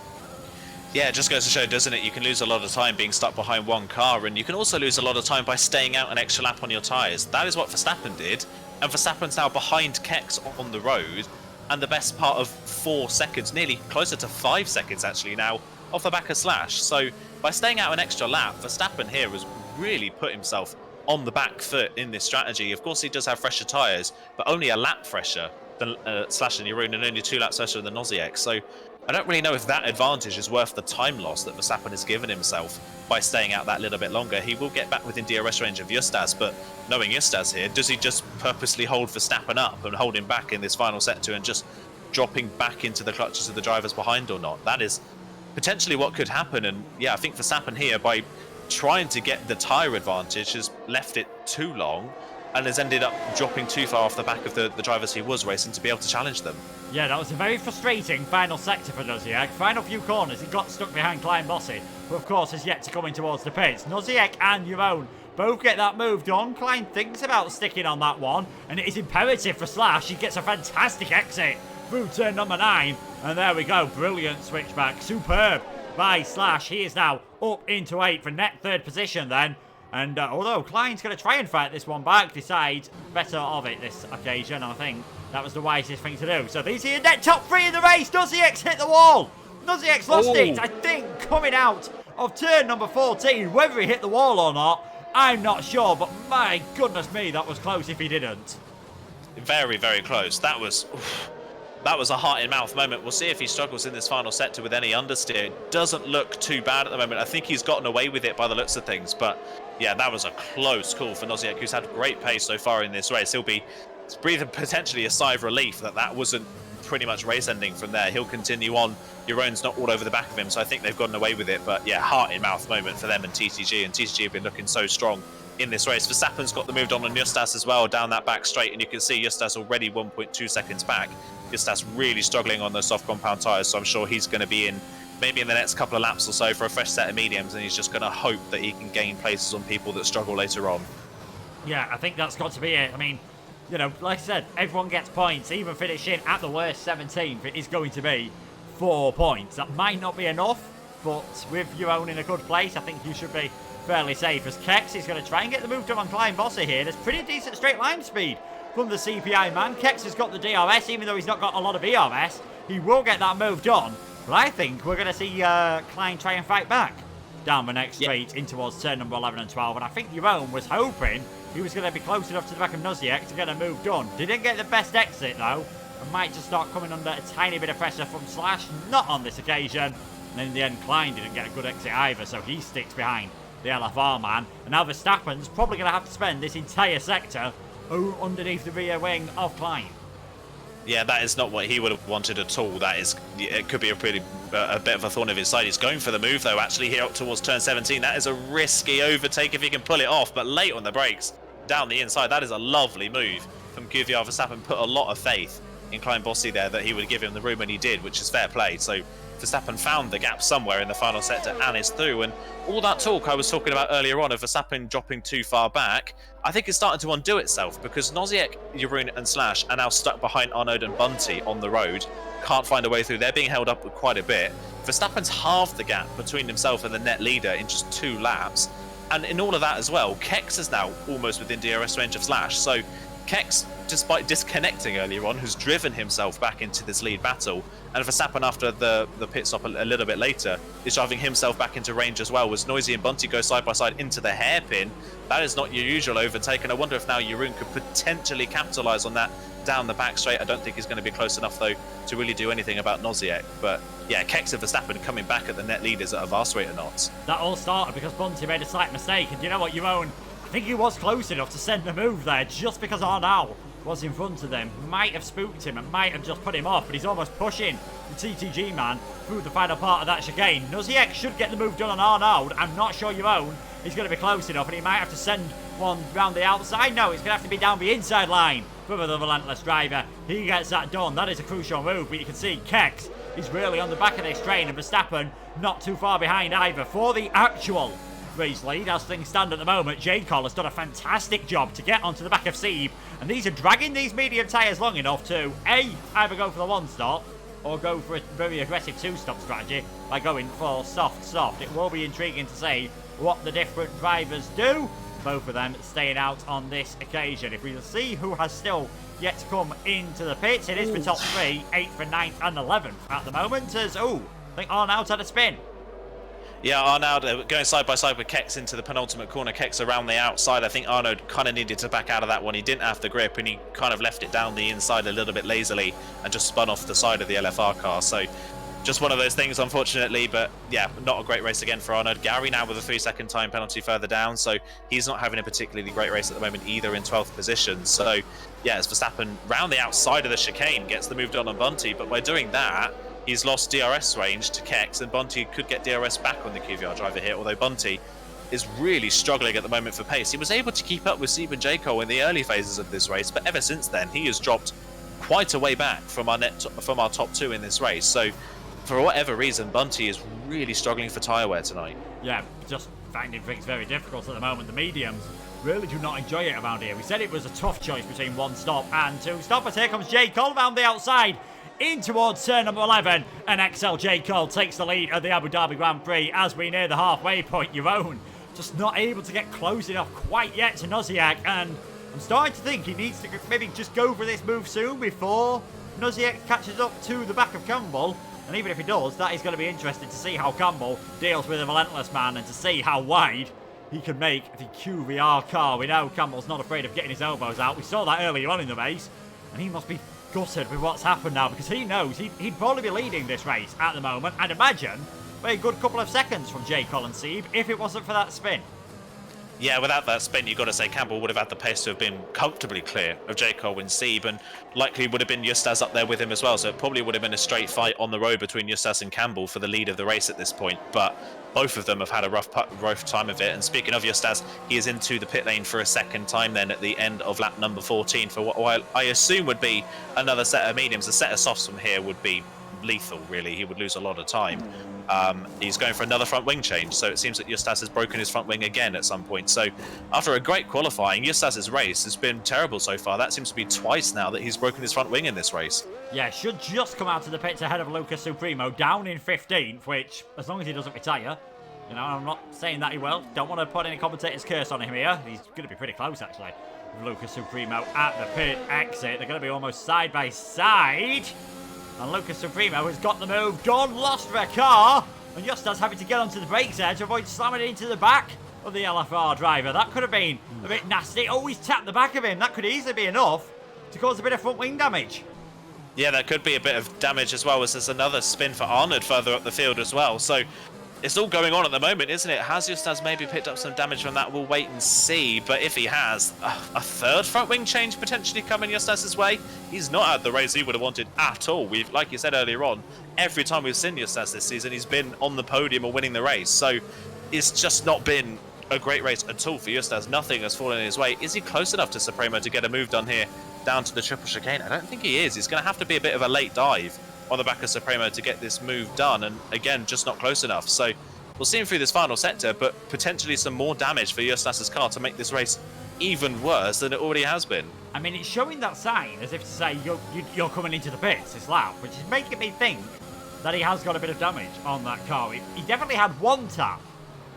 Yeah, it just goes to show, doesn't it? You can lose a lot of time being stuck behind 1 car, and you can also lose a lot of time by staying out an extra lap on your tyres. That is what Verstappen did, and Verstappen's now behind Kex on the road, and the best part of 4 seconds, nearly closer to 5 seconds actually now, off the back of Slash. So by staying out an extra lap, Verstappen here has really put himself on the back foot in this strategy. Of course, he does have fresher tyres, but only a lap fresher than Slash and Jeroen, and only 2 laps fresher than Noziek. So I don't really know if that advantage is worth the time loss that Verstappen has given himself by staying out that little bit longer. He will get back within DRS range of Justas, but knowing Justas here, does he just purposely hold Verstappen up and hold him back in this final sector and just dropping back into the clutches of the drivers behind or not? That is potentially what could happen. And yeah, I think Verstappen here, by trying to get the tyre advantage, has left it too long. and has ended up dropping too far off the back of the drivers he was racing to be able to challenge them. Yeah, that was a very frustrating final sector for Noziek. Final few corners, he got stuck behind Klein Bossy, who of course is yet to come in towards the pits. Noziek and Jeroen both get that move done. Klein thinks about sticking on that one, and it is imperative for Slash. He gets a fantastic exit through turn number 9, and there we go. Brilliant switchback. Superb by Slash. He is now up into 8th for net 3rd position then. And although Klein's going to try and fight this one back, decides better of it this occasion. I think that was the wisest thing to do. So these are your net top 3 in the race. Noziek's hit the wall. Noziek's lost it, I think, coming out of turn number 14. Whether he hit the wall or not, I'm not sure. But my goodness me, that was close if he didn't. Very, very close. That was a heart-in-mouth moment. We'll see if he struggles in this final sector with any understeer. It doesn't look too bad at the moment. I think he's gotten away with it by the looks of things. But yeah, that was a close call for Noziek, who's had great pace so far in this race. He'll be breathing potentially a sigh of relief that wasn't pretty much race ending from there. He'll continue on. Jeroen's not all over the back of him, so I think they've gotten away with it. But yeah, heart-in-mouth moment for them and TTG. And TTG have been looking so strong in this race. Verstappen's got the move on Justas as well down that back straight, and you can see Justas already 1.2 seconds back. Justas really struggling on those soft compound tyres, so I'm sure he's going to be in maybe in the next couple of laps or so for a fresh set of mediums, and he's just going to hope that he can gain places on people that struggle later on. Yeah, I think that's got to be it. I mean, you know, like I said, everyone gets points. Even finishing at the worst 17th, it is going to be 4 points. That might not be enough, but with Jeroen in a good place, I think you should be fairly safe. As Kex is going to try and get the move done on Klein Bossy here. There's pretty decent straight line speed from the CPI man. Kex has got the DRS, even though he's not got a lot of ERS. He will get that move done. But I think we're going to see Klein try and fight back down the next straight in towards turn number 11 and 12. And I think Jeroen was hoping he was going to be close enough to the back of Noziek to get a move done. Didn't get the best exit though, and might just start coming under a tiny bit of pressure from Slash. Not on this occasion. And in the end, Klein didn't get a good exit either, so he sticks behind the LFR man. And now Verstappen's probably going to have to spend this entire sector underneath the rear wing of Klein. Yeah, that is not what he would have wanted at all. That is, it could be a bit of a thorn of his side. He's going for the move though, actually, here up towards turn 17. That is a risky overtake if he can pull it off, but late on the brakes, down the inside. That is a lovely move from Kvyat. Verstappen put a lot of faith in Klein Bossy there that he would give him the room, and he did, which is fair play. So Verstappen found the gap somewhere in the final sector and is through. And all that talk I was talking about earlier on of Verstappen dropping too far back, I think it's starting to undo itself, because Noziek, Jeroen and Slash are now stuck behind Arnaud and Bunty on the road. Can't find a way through. They're being held up with quite a bit. Verstappen's halved the gap between himself and the net leader in just 2 laps. And in all of that as well, Kex is now almost within DRS range of Slash. So Kex, despite disconnecting earlier on, has driven himself back into this lead battle. And Verstappen, after the pit stop a little bit later, is driving himself back into range as well. As Noisy and Bunty go side by side into the hairpin, that is not your usual overtake. And I wonder if now Jeroen could potentially capitalise on that down the back straight. I don't think he's going to be close enough, though, to really do anything about Noziek. But yeah, Kex and Verstappen coming back at the net leaders at a vast rate of knots. That all started because Bunty made a slight mistake. And you know what, Jeroen, I think he was close enough to send the move there just because Arnaud was in front of them. Might have spooked him and might have just put him off, but he's almost pushing the TTG man through the final part of that chicane. Noziek should get the move done on Arnaud. I'm not sure Jeroen is going to be close enough, and he might have to send one round the outside. No, it's going to have to be down the inside line for the relentless driver. He gets that done. That is a crucial move, but you can see Kex is really on the back of this train, and Verstappen not too far behind either for the actual race lead. As things stand at the moment, J-Col has done a fantastic job to get onto the back of Sieb, and these are dragging these medium tyres long enough to either go for the 1-stop or go for a very aggressive 2-stop strategy by going for soft. It will be intriguing to see what the different drivers do. Both of them staying out on this occasion. If we'll see who has still yet to come into the pits, it is for top 3, 8th and 9th and 11th at the moment. As I think Arnaud's had a spin. Yeah, Arnaud going side by side with Kex into the penultimate corner. Kex around the outside. I think Arnaud kind of needed to back out of that one. He didn't have the grip, and he kind of left it down the inside a little bit lazily and just spun off the side of the LFR car. So just one of those things, unfortunately. But yeah, not a great race again for Arnaud. Gary now with a 3-second time penalty further down, so he's not having a particularly great race at the moment either, in 12th position. So yeah, as Verstappen round the outside of the chicane gets the move done on Bunty, but by doing that, he's lost DRS range to Kex, and Bunty could get DRS back on the Kvyat driver here, although Bunty is really struggling at the moment for pace. He was able to keep up with Sieb and J. Cole in the early phases of this race, but ever since then, he has dropped quite a way back from our top 2 in this race. So, for whatever reason, Bunty is really struggling for tyre wear tonight. Yeah, just finding things very difficult at the moment. The mediums really do not enjoy it around here. We said it was a tough choice between 1 stop and 2 stoppers. Here comes J. Cole around the outside, in towards turn number 11, and XL J. Cole takes the lead of the Abu Dhabi Grand Prix as we near the halfway point. Jeroen just not able to get close enough quite yet to Noziak, and I'm starting to think he needs to maybe just go for this move soon before Noziak catches up to the back of Campbell. And even if he does, that is going to be interesting to see how Campbell deals with a relentless man and to see how wide he can make the QVR car. We know Campbell's not afraid of getting his elbows out. We saw that earlier on in the race, and he must be gutted with what's happened now, because he knows he'd probably be leading this race at the moment. I'd imagine by a good couple of seconds from J. Cole and Sieb if it wasn't for that spin. Yeah, without that spin, you've got to say Campbell would have had the pace to have been comfortably clear of J. Cole and Sieb, and likely would have been Justas up there with him as well. So it probably would have been a straight fight on the road between Justas and Campbell for the lead of the race at this point. But both of them have had a rough time of it. And speaking of Justas, he is into the pit lane for a second time then at the end of lap number 14 for what I assume would be another set of mediums. A set of softs from here would be lethal, really. He would lose a lot of time. He's going for another front wing change, so it seems that Justas has broken his front wing again at some point. So after a great qualifying, Justas' race has been terrible so far. That seems to be twice now that he's broken his front wing in this race. Yeah, should just come out to the pits ahead of Lucas Supremo, down in 15th, which, as long as he doesn't retire, you know, I'm not saying that he will. Don't want to put any commentator's curse on him here. He's going to be pretty close, actually, with Lucas Supremo at the pit exit. They're going to be almost side by side. And Lucas Supremo has got the move done, lost the car, and Justas having to get onto the brakes there to avoid slamming it into the back of the LFR driver. That could have been a bit nasty. Oh, he's tapped the back of him. That could easily be enough to cause a bit of front wing damage. Yeah, that could be a bit of damage as well, as there's another spin for Arnold further up the field as well. So it's all going on at the moment, isn't it? Has Justas maybe picked up some damage from that? We'll wait and see. But if he has, a third front wing change potentially coming Justas' way. He's not had the race he would have wanted at all. We've, like you said earlier on, every time we've seen Justas this season, he's been on the podium or winning the race. So it's just not been a great race at all for Justas. Nothing has fallen in his way. Is he close enough to Supremo to get a move done here down to the triple chicane? I don't think he is. He's going to have to be a bit of a late dive on the back of Supremo to get this move done, and again, just not close enough. So we'll see him through this final sector, but potentially some more damage for Justas' car to make this race even worse than it already has been. I mean, it's showing that sign as if to say you're coming into the pits this lap, which is making me think that he has got a bit of damage on that car. He definitely had one tap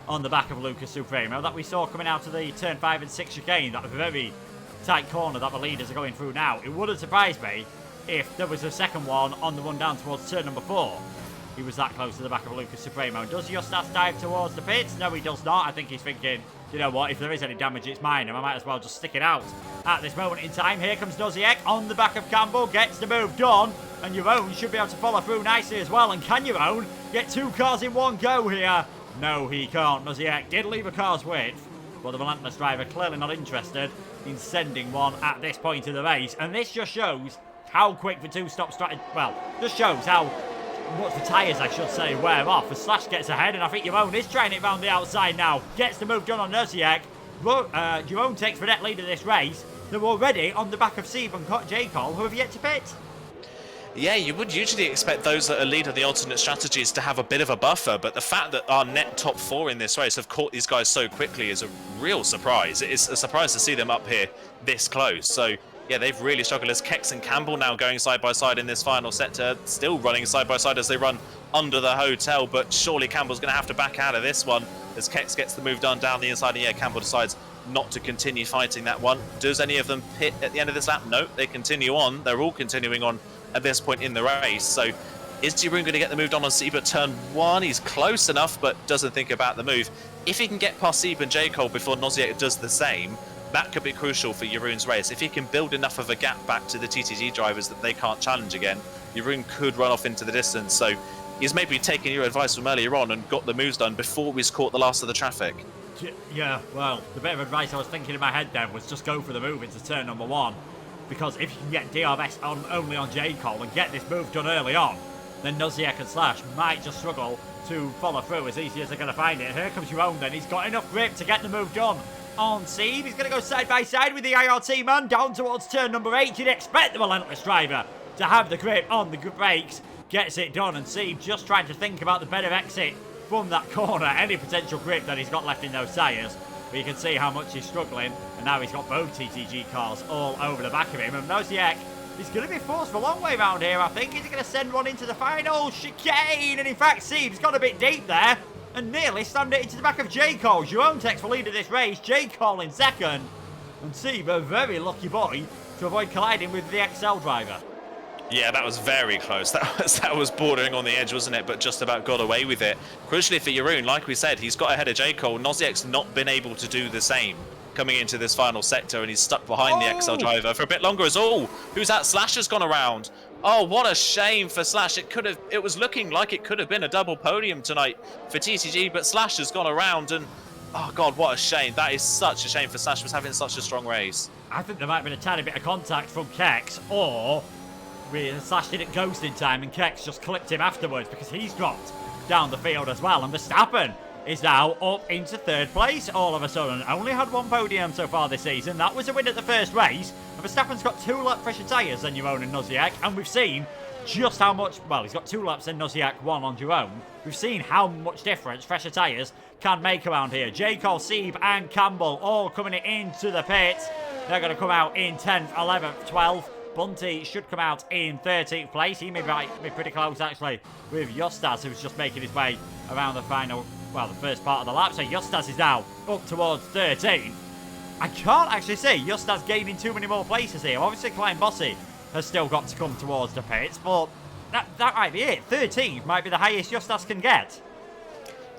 on the back of Lucas Supremo that we saw coming out of the turn 5 and 6 chicane, that very tight corner that the leaders are going through now. It wouldn't surprise me if there was a second one on the run down towards turn number 4. He was that close to the back of Lucas Supremo. Does Justas dive towards the pits? No, he does not. I think he's thinking, you know what, if there is any damage, it's mine, and I might as well just stick it out at this moment in time. Here comes Noziak on the back of Campbell, gets the move done, and Jeroen should be able to follow through nicely as well. And can Jeroen get 2 cars in one go here? No, he can't. Noziak did leave a car's width, but the relentless driver clearly not interested in sending one at this point in the race. And this just shows how quick the two-stop strategy, well, just shows how much the tyres, I should say, wear off. The Slash gets ahead, and I think Jeroen is trying it round the outside now. Gets the move done on Noziak. Jeroen takes the net lead of this race. They're already on the back of Sieb and J. Cole, who have yet to pit. Yeah, you would usually expect those that are leading the alternate strategies to have a bit of a buffer, but the fact that our net top 4 in this race have caught these guys so quickly is a real surprise. It is a surprise to see them up here this close. So yeah, they've really struggled, as Kex and Campbell now going side by side in this final sector, still running side by side as they run under the hotel, but surely Campbell's going to have to back out of this one as Kex gets the move done down the inside, and yeah, Campbell decides not to continue fighting that one. Does any of them pit at the end of this lap? No, they continue on. They're all continuing on at this point in the race. So is Jeroen going to get the move done on Sieb at turn 1? He's close enough, but doesn't think about the move. If he can get past Sieb and J. Cole before Noziak does the same, that could be crucial for Jeroen's race. If he can build enough of a gap back to the TTG drivers that they can't challenge again, Jeroen could run off into the distance. So he's maybe taken your advice from earlier on and got the moves done before he's caught the last of the traffic. Yeah, well, the bit of advice I was thinking in my head then was just go for the move into turn number 1. Because if you can get DRS only on J. Cole and get this move done early on, then Noziek and Slash might just struggle to follow through as easy as they're going to find it. Here comes Jerome then. He's got enough grip to get the move done on Steve. He's going to go side by side with the IRT man down towards turn number 8. You'd expect the relentless driver to have the grip on the brakes. Gets it done, and Steve just trying to think about the better exit from that corner. Any potential grip that he's got left in those tyres. But you can see how much he's struggling, and now he's got both TTG cars all over the back of him. And Noziek, he's going to be forced for a long way round here, I think. Is he going to send one into the final chicane? And in fact, Steve's got a bit deep there and nearly slammed it into the back of J. Cole. Jerome takes the lead of this race. J. Cole in second. And Steve, a very lucky boy to avoid colliding with the XL driver. Yeah, that was very close. That was bordering on the edge, wasn't it? But just about got away with it. Crucially for Jeroen, like we said, he's got ahead of J. Cole. Noziek's not been able to do the same coming into this final sector, and he's stuck behind the XL driver for a bit longer as all. Who's that? Slash has gone around. Oh, what a shame for Slash. It was looking like it could have been a double podium tonight for TTG, but Slash has gone around, and oh god, what a shame. That is such a shame for Slash. Was having such a strong race. I think there might have been a tiny bit of contact from Kex, or Slash didn't ghost in time and Kex just clipped him afterwards, because he's dropped down the field as well. And Verstappen is now up into third place all of a sudden. Only had one podium so far this season. That was a win at the first race. And Verstappen's got 2 lap fresher tyres than Jerome and Noziek. And we've seen just how much, well, he's got 2 laps and Noziek 1 on Jerome. We've seen how much difference fresher tyres can make around here. J. Cole, Sieb and Campbell all coming into the pits. They're going to come out in 10th, 11th, 12th. Bunty should come out in 13th place. He may be pretty close, actually, with Justas, who's just making his way around the final, well, the first part of the lap. So Justas is now up towards 13. I can't actually see Justas gaining too many more places here. Obviously, Klein Bossy has still got to come towards the pits, but that might be it. 13th might be the highest Justas can get.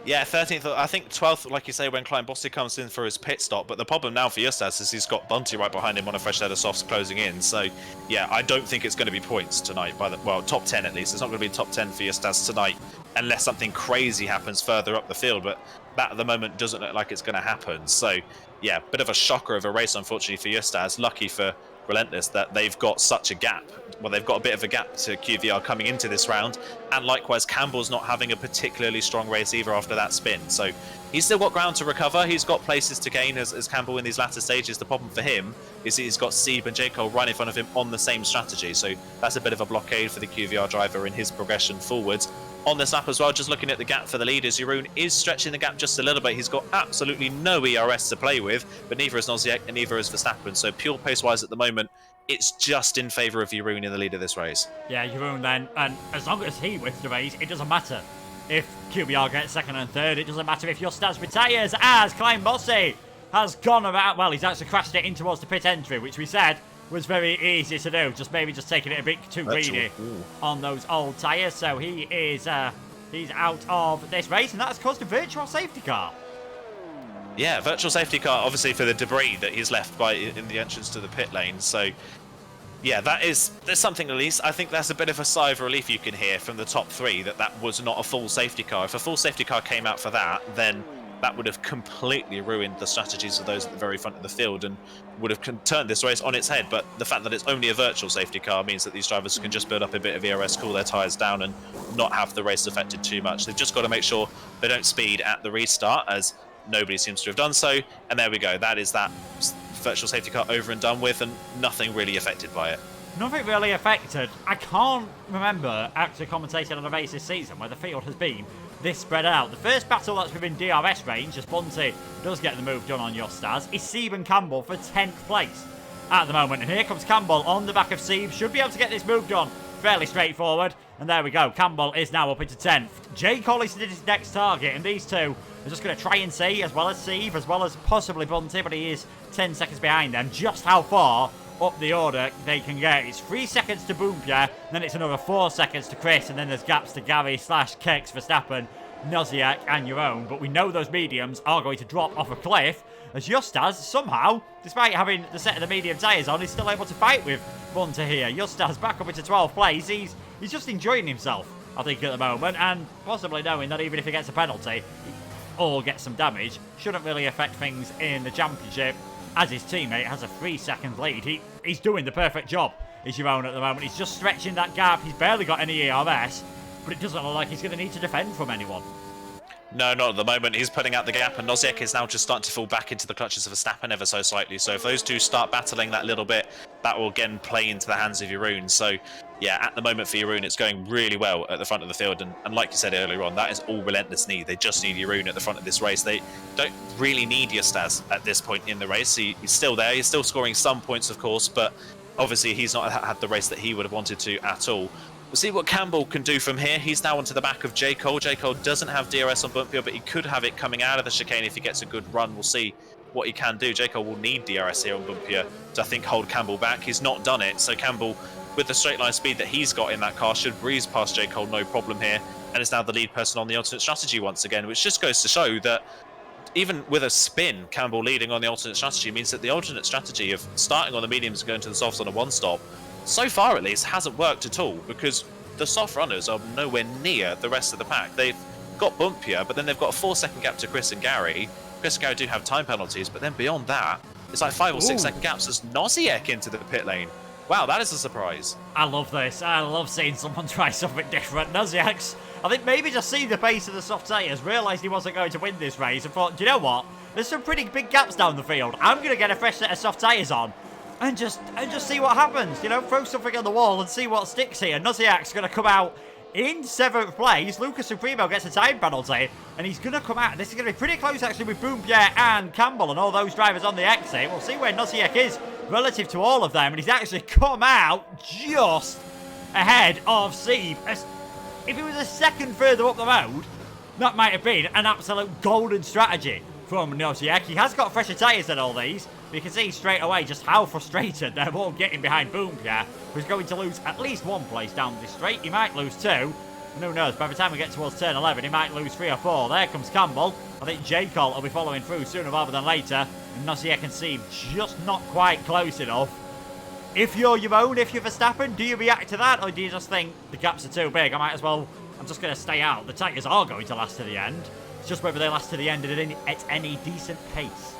Yeah, 13th, I think 12th, like you say, when Klein Bossy comes in for his pit stop. But the problem now for Justas is he's got Bunty right behind him on a fresh set of softs closing in. So, yeah, I don't think it's going to be points tonight. Well, top 10 at least. It's not going to be top 10 for Justas tonight unless something crazy happens further up the field. But that at the moment doesn't look like it's going to happen. So, yeah, bit of a shocker of a race, unfortunately, for Justas. Lucky for Relentless that they've got such a gap. Well, they've got a bit of a gap to QVR coming into this round, and likewise Campbell's not having a particularly strong race either after that spin, so he's still got ground to recover. He's got places to gain as Campbell in these latter stages. The problem for him is he's got Sieb and J. Cole right in front of him on the same strategy, so that's a bit of a blockade for the QVR driver in his progression forwards. On this lap as well, just looking at the gap for the leaders, Jeroen is stretching the gap just a little bit. He's got absolutely no ERS to play with, but neither is Noziek and neither is Verstappen. So pure pace-wise at the moment, it's just in favour of Jeroen in the lead of this race. Yeah, Jeroen then, and as long as he wins the race, it doesn't matter if QBR gets second and third. It doesn't matter if Justas retires, as Klein Bossy has gone about. Well, he's actually crashed it in towards the pit entry, which we said was very easy to do. Just maybe just taking it a bit too greedy on those old tyres. So he is he's out of this race, and that's caused a virtual safety car. Yeah, virtual safety car, obviously for the debris that he's left in the entrance to the pit lane. So, yeah, there's something at least. I think that's a bit of a sigh of relief you can hear from the top 3 that was not a full safety car. If a full safety car came out for that, then that would have completely ruined the strategies of those at the very front of the field and would have turned this race on its head. But the fact that it's only a virtual safety car means that these drivers can just build up a bit of ERS, cool their tyres down and not have the race affected too much. They've just got to make sure they don't speed at the restart, as nobody seems to have done so. And there we go. That is that virtual safety car over and done with, and nothing really affected by it. Nothing really affected. I can't remember actually commentating on a race this season where the field has been this spread out. The first battle that's within DRS range, as Bunty does get the move done on Justas, is Sieb and Campbell for 10th place at the moment. And here comes Campbell on the back of Sieb. Should be able to get this move done fairly straightforward. And there we go. Campbell is now up into 10th. J. Cole is his next target, and these two are just going to try and see, as well as Sieb, as well as possibly Bunty, but he is 10 seconds behind them, just how far up the order they can get. It's 3 seconds to Boompia, then it's another 4 seconds to Chris, and then there's gaps to Gary / Kex, Verstappen, Noziek and Jerome. But we know those mediums are going to drop off a cliff, as Justas somehow, despite having the set of the medium tyres on, is still able to fight with Bunty here. Justas back up into 12th place. He's just enjoying himself, I think, at the moment, and possibly knowing that even if he gets a penalty or gets some damage, shouldn't really affect things in the championship, as his teammate has a 3-second lead. He's doing the perfect job, is Jerome, at the moment. He's just stretching that gap. He's barely got any ERS. but it doesn't look like he's going to need to defend from anyone. No, not at the moment. He's putting out the gap, and Nozick is now just starting to fall back into the clutches of Verstappen ever so slightly. So if those two start battling that little bit, that will again play into the hands of Jeroen. So yeah, at the moment for Jeroen, it's going really well at the front of the field. And like you said earlier on, that is all Relentless need. They just need Jeroen at the front of this race. They don't really need Justas at this point in the race. He's still there. He's still scoring some points, of course, but obviously he's not had the race that he would have wanted to at all. We'll see what Campbell can do from here. He's now onto the back of J. Cole. J. Cole doesn't have DRS on Bumpio, but he could have it coming out of the chicane if he gets a good run. We'll see what he can do. J. Cole will need DRS here on Bumpio to, I think, hold Campbell back. He's not done it, so Campbell, with the straight line speed that he's got in that car, should breeze past J. Cole, no problem here, and is now the lead person on the alternate strategy once again, which just goes to show that even with a spin, Campbell leading on the alternate strategy means that the alternate strategy of starting on the mediums and going to the softs on a one-stop, so far at least, hasn't worked at all, because the soft runners are nowhere near the rest of the pack. They've got Bumpia, but then they've got a 4-second gap to Chris and Gary. Chris and Gary do have time penalties, but then beyond that, it's like 5 or 6 second gaps as Nozick into the pit lane. Wow, that is a surprise. I love this. I love seeing someone try something different. Nozick's, I think maybe just seeing the pace of the soft tyres, realised he wasn't going to win this race and thought, do you know what? There's some pretty big gaps down the field. I'm going to get a fresh set of soft tyres on. And just see what happens, you know, throw something on the wall and see what sticks here. Nozick's going to come out in 7th place. Lucas Supremo gets a time penalty, and he's going to come out. This is going to be pretty close, actually, with Boompier and Campbell and all those drivers on the exit. We'll see where Nozick is relative to all of them, and he's actually come out just ahead of Sieve. If he was a second further up the road, that might have been an absolute golden strategy from Nozick. He has got fresher tyres than all these. You can see straight away just how frustrated they're all getting behind Boompier, who's going to lose at least 1 place down this straight. He might lose 2. And who knows, by the time we get towards turn 11, he might lose 3 or 4. There comes Campbell. I think J. Cole will be following through sooner rather than later. And Nozick and Sieve just not quite close enough. If you're your own, if you're Verstappen, do you react to that? Or do you just think the gaps are too big? I'm just going to stay out. The tyres are going to last to the end. It's just whether they last to the end at any decent pace.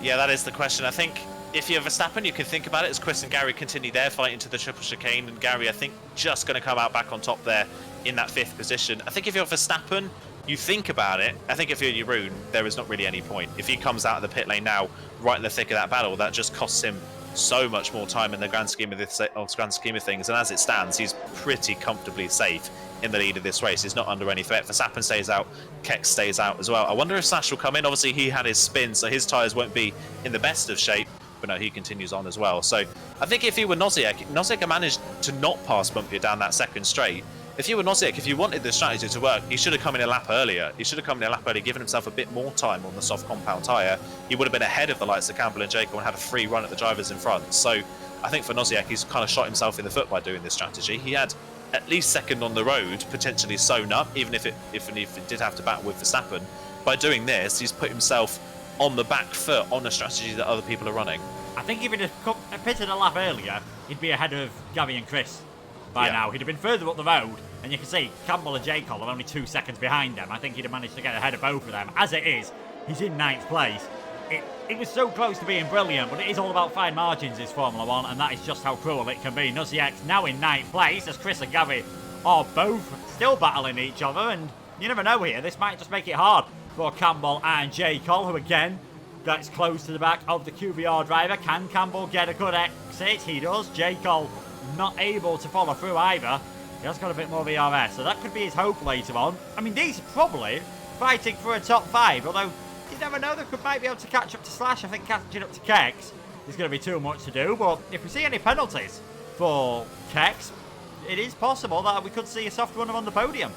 Yeah, that is the question. I think if you're Verstappen, you can think about it as Chris and Gary continue their fight into the triple chicane, and Gary, I think, just going to come out back on top there in that 5th position. I think if you're Verstappen, you think about it. I think if you're Jeroen, there is not really any point. If he comes out of the pit lane now, right in the thick of that battle, that just costs him so much more time in the grand scheme of things. And as it stands, he's pretty comfortably safe in the lead of this race. He's not under any threat. Verstappen stays out, Keck stays out as well. I wonder if Sash will come in. Obviously, he had his spin, so his tyres won't be in the best of shape. But no, he continues on as well. So I think if he were Nozick managed to not pass Bumpy down that 2nd straight. If you were Nozick, if you wanted the strategy to work, he should have come in a lap earlier. He should have come in a lap earlier, given himself a bit more time on the soft compound tyre. He would have been ahead of the likes of Campbell and Jacob and had a free run at the drivers in front. So I think for Nozick, he's kind of shot himself in the foot by doing this strategy. He had at least 2nd on the road, potentially sewn up, even if it did have to battle with Verstappen. By doing this, he's put himself on the back foot on a strategy that other people are running. I think if he'd have pitted a lap earlier, he'd be ahead of Gary and Chris by now. He'd have been further up the road, and you can see Campbell and J. Cole are only 2 seconds behind them. I think he'd have managed to get ahead of both of them. As it is, he's in 9th place. It was so close to being brilliant, but it is all about fine margins, is Formula 1, and that is just how cruel it can be. Nozick's now in 9th place, as Chris and Gary are both still battling each other, and you never know here. This might just make it hard for Campbell and J. Cole, who again, that's close to the back of the QBR driver. Can Campbell get a good exit? He does. J. Cole not able to follow through either. He has got a bit more VRS, so that could be his hope later on. I mean, these are probably fighting for a top 5, although you never know, they might be able to catch up to Slash. I think catching up to Kex is going to be too much to do, but if we see any penalties for Kex, it is possible that we could see a soft runner on the podium.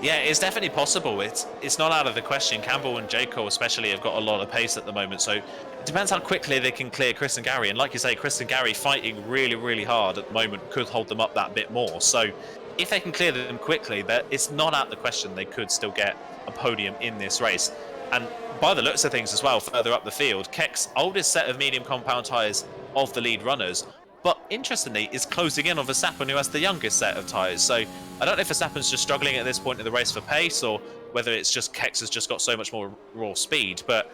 Yeah, it's definitely possible. It's not out of the question. Campbell and J. Cole especially have got a lot of pace at the moment, so it depends how quickly they can clear Chris and Gary. And like you say, Chris and Gary fighting really, really hard at the moment could hold them up that bit more. So if they can clear them quickly, it's not out of the question they could still get a podium in this race. And by the looks of things as well, further up the field, Keck's oldest set of medium compound tyres of the lead runners, but interestingly is closing in on Verstappen, who has the youngest set of tyres. So I don't know if Verstappen's just struggling at this point in the race for pace, or whether it's just Kex has just got so much more raw speed. But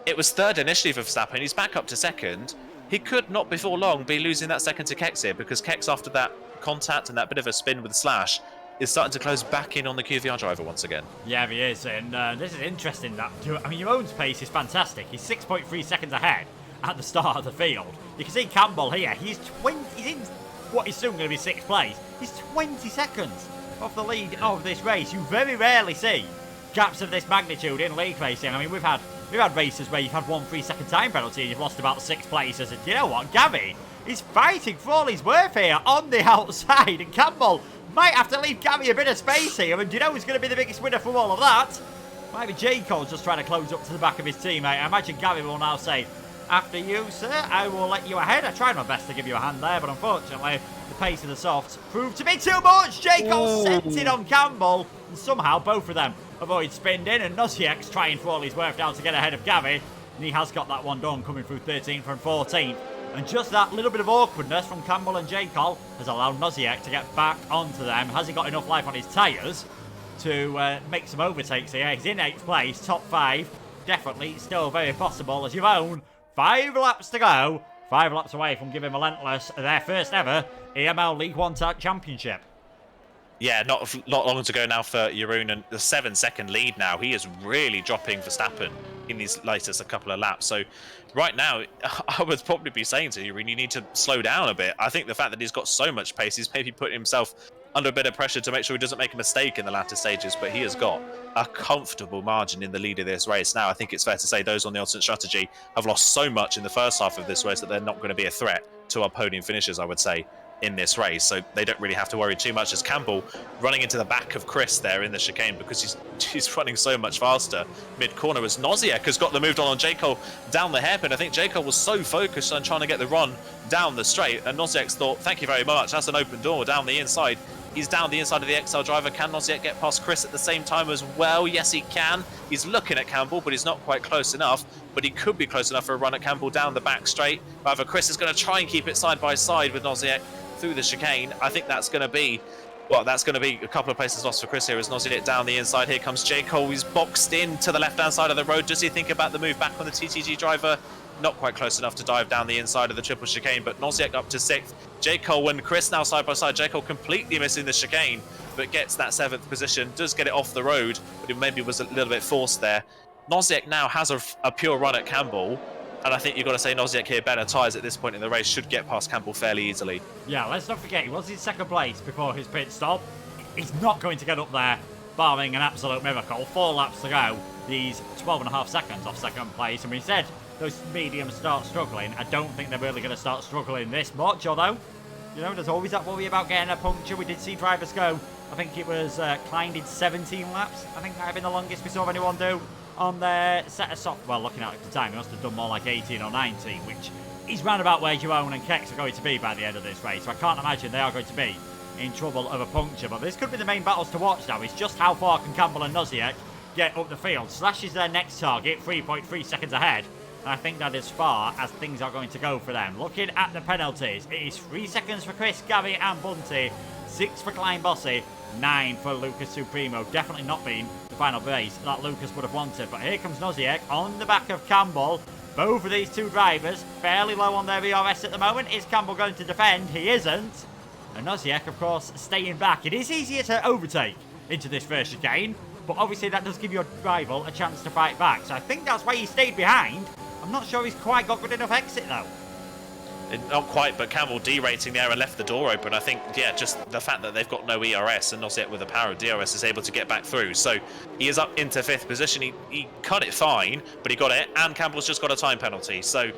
it was 3rd initially for Verstappen. He's back up to 2nd. He could not before long be losing that 2nd to Kex here, because Kex, after that contact and that bit of a spin with Slash, is starting to close back in on the QVR driver once again. Yeah, he is, and this is interesting. That I mean, your own pace is fantastic. He's 6.3 seconds ahead at the start of the field. You can see Campbell here. He's in what is soon going to be 6th place. He's 20 seconds off the lead of this race. You very rarely see gaps of this magnitude in league racing. I mean, we've had races where you've had 1 3-second time penalty and you've lost about 6 places. And you know what, Gavi is fighting for all he's worth here on the outside, and Campbell might have to leave Gavi a bit of space here. And do you know who's going to be the biggest winner from all of that? Might be J. Cole just trying to close up to the back of his teammate. I imagine Gavi will now say, after you, sir, I will let you ahead. I tried my best to give you a hand there, but unfortunately, the pace of the softs proved to be too much. J. Cole sent it on Campbell, and somehow both of them avoid spin in, and Noziek's trying for all he's worth now to get ahead of Gavi, and he has got that one done, coming through 13th and 14th. And just that little bit of awkwardness from Campbell and J. Cole has allowed Noziek to get back onto them. Has he got enough life on his tyres to make some overtakes here? He's in 8th place, top 5. Definitely still very possible, as you've owned 5 laps to go. 5 laps away from giving Relentless their first ever EML League 1 Championship. Yeah, not long to go now for Jeroen, and the 7-second lead now. He is really dropping Verstappen in these latest couple of laps. So right now, I would probably be saying to Jeroen, you need to slow down a bit. I think the fact that he's got so much pace, he's maybe putting himself under a bit of pressure to make sure he doesn't make a mistake in the latter stages, but he has got a comfortable margin in the lead of this race. Now, I think it's fair to say those on the alternate strategy have lost so much in the first half of this race that they're not going to be a threat to our podium finishes, I would say, in this race. So they don't really have to worry too much, as Campbell running into the back of Chris there in the chicane because he's running so much faster mid-corner, as Noziek has got the move on J. Cole down the hairpin. I think J. Cole was so focused on trying to get the run down the straight, and Noziek's thought, thank you very much, that's an open door down the inside. He's down the inside of the XL driver. Can Noziek get past Chris at the same time as well? Yes, he can. He's looking at Campbell, but he's not quite close enough. But he could be close enough for a run at Campbell down the back straight. However, Chris is going to try and keep it side by side with Noziek through the chicane. I think that's going to be, well, that's going to be a couple of places lost for Chris here as Noziek down the inside. Here comes J. Cole. He's boxed in to the left-hand side of the road. Does he think about the move back on the TTG driver? Not quite close enough to dive down the inside of the triple chicane, but Noziek up to 6th. J. Cole and Chris now side by side. J. Cole completely missing the chicane, but gets that 7th position, does get it off the road, but it maybe was a little bit forced there. Noziek now has a pure run at Campbell, and I think you've got to say Noziek here, better tyres at this point in the race, should get past Campbell fairly easily. Yeah, let's not forget, he was in 2nd place before his pit stop. He's not going to get up there, barring an absolute miracle. 4 laps to go. He's 12.5 seconds off 2nd place, and we said those mediums start struggling. I don't think they're really going to start struggling this much, although, you know, there's always that worry about getting a puncture. We did see drivers go, I think it was Klein did 17 laps. I think that might have been the longest we saw anyone do on their set of soft. Well, looking at the time, he must have done more like 18 or 19, which is round about where Joan and Kex are going to be by the end of this race. So I can't imagine they are going to be in trouble of a puncture. But this could be the main battles to watch now. Is just how far can Campbell and Noziek get up the field. Slash is their next target, 3.3 seconds ahead. And I think that is as far as things are going to go for them. Looking at the penalties, it is 3 seconds for Chris, Gavi and Bunty, 6 for Klein Bossy, 9 for Lucas Supremo. Definitely not been the final race that Lucas would have wanted. But here comes Noziek on the back of Campbell. Both of these two drivers fairly low on their ERS at the moment. Is Campbell going to defend? He isn't. And Noziek, of course, staying back. It is easier to overtake into this first chicane, but obviously that does give your rival a chance to fight back. So I think that's why he stayed behind. I'm not sure he's quite got good enough exit, though. Not quite, but Campbell derating there and left the door open. I think, yeah, just the fact that they've got no ERS and Noziek with the power of DRS is able to get back through. So he is up into 5th position. He cut it fine, but he got it, and Campbell's just got a time penalty. So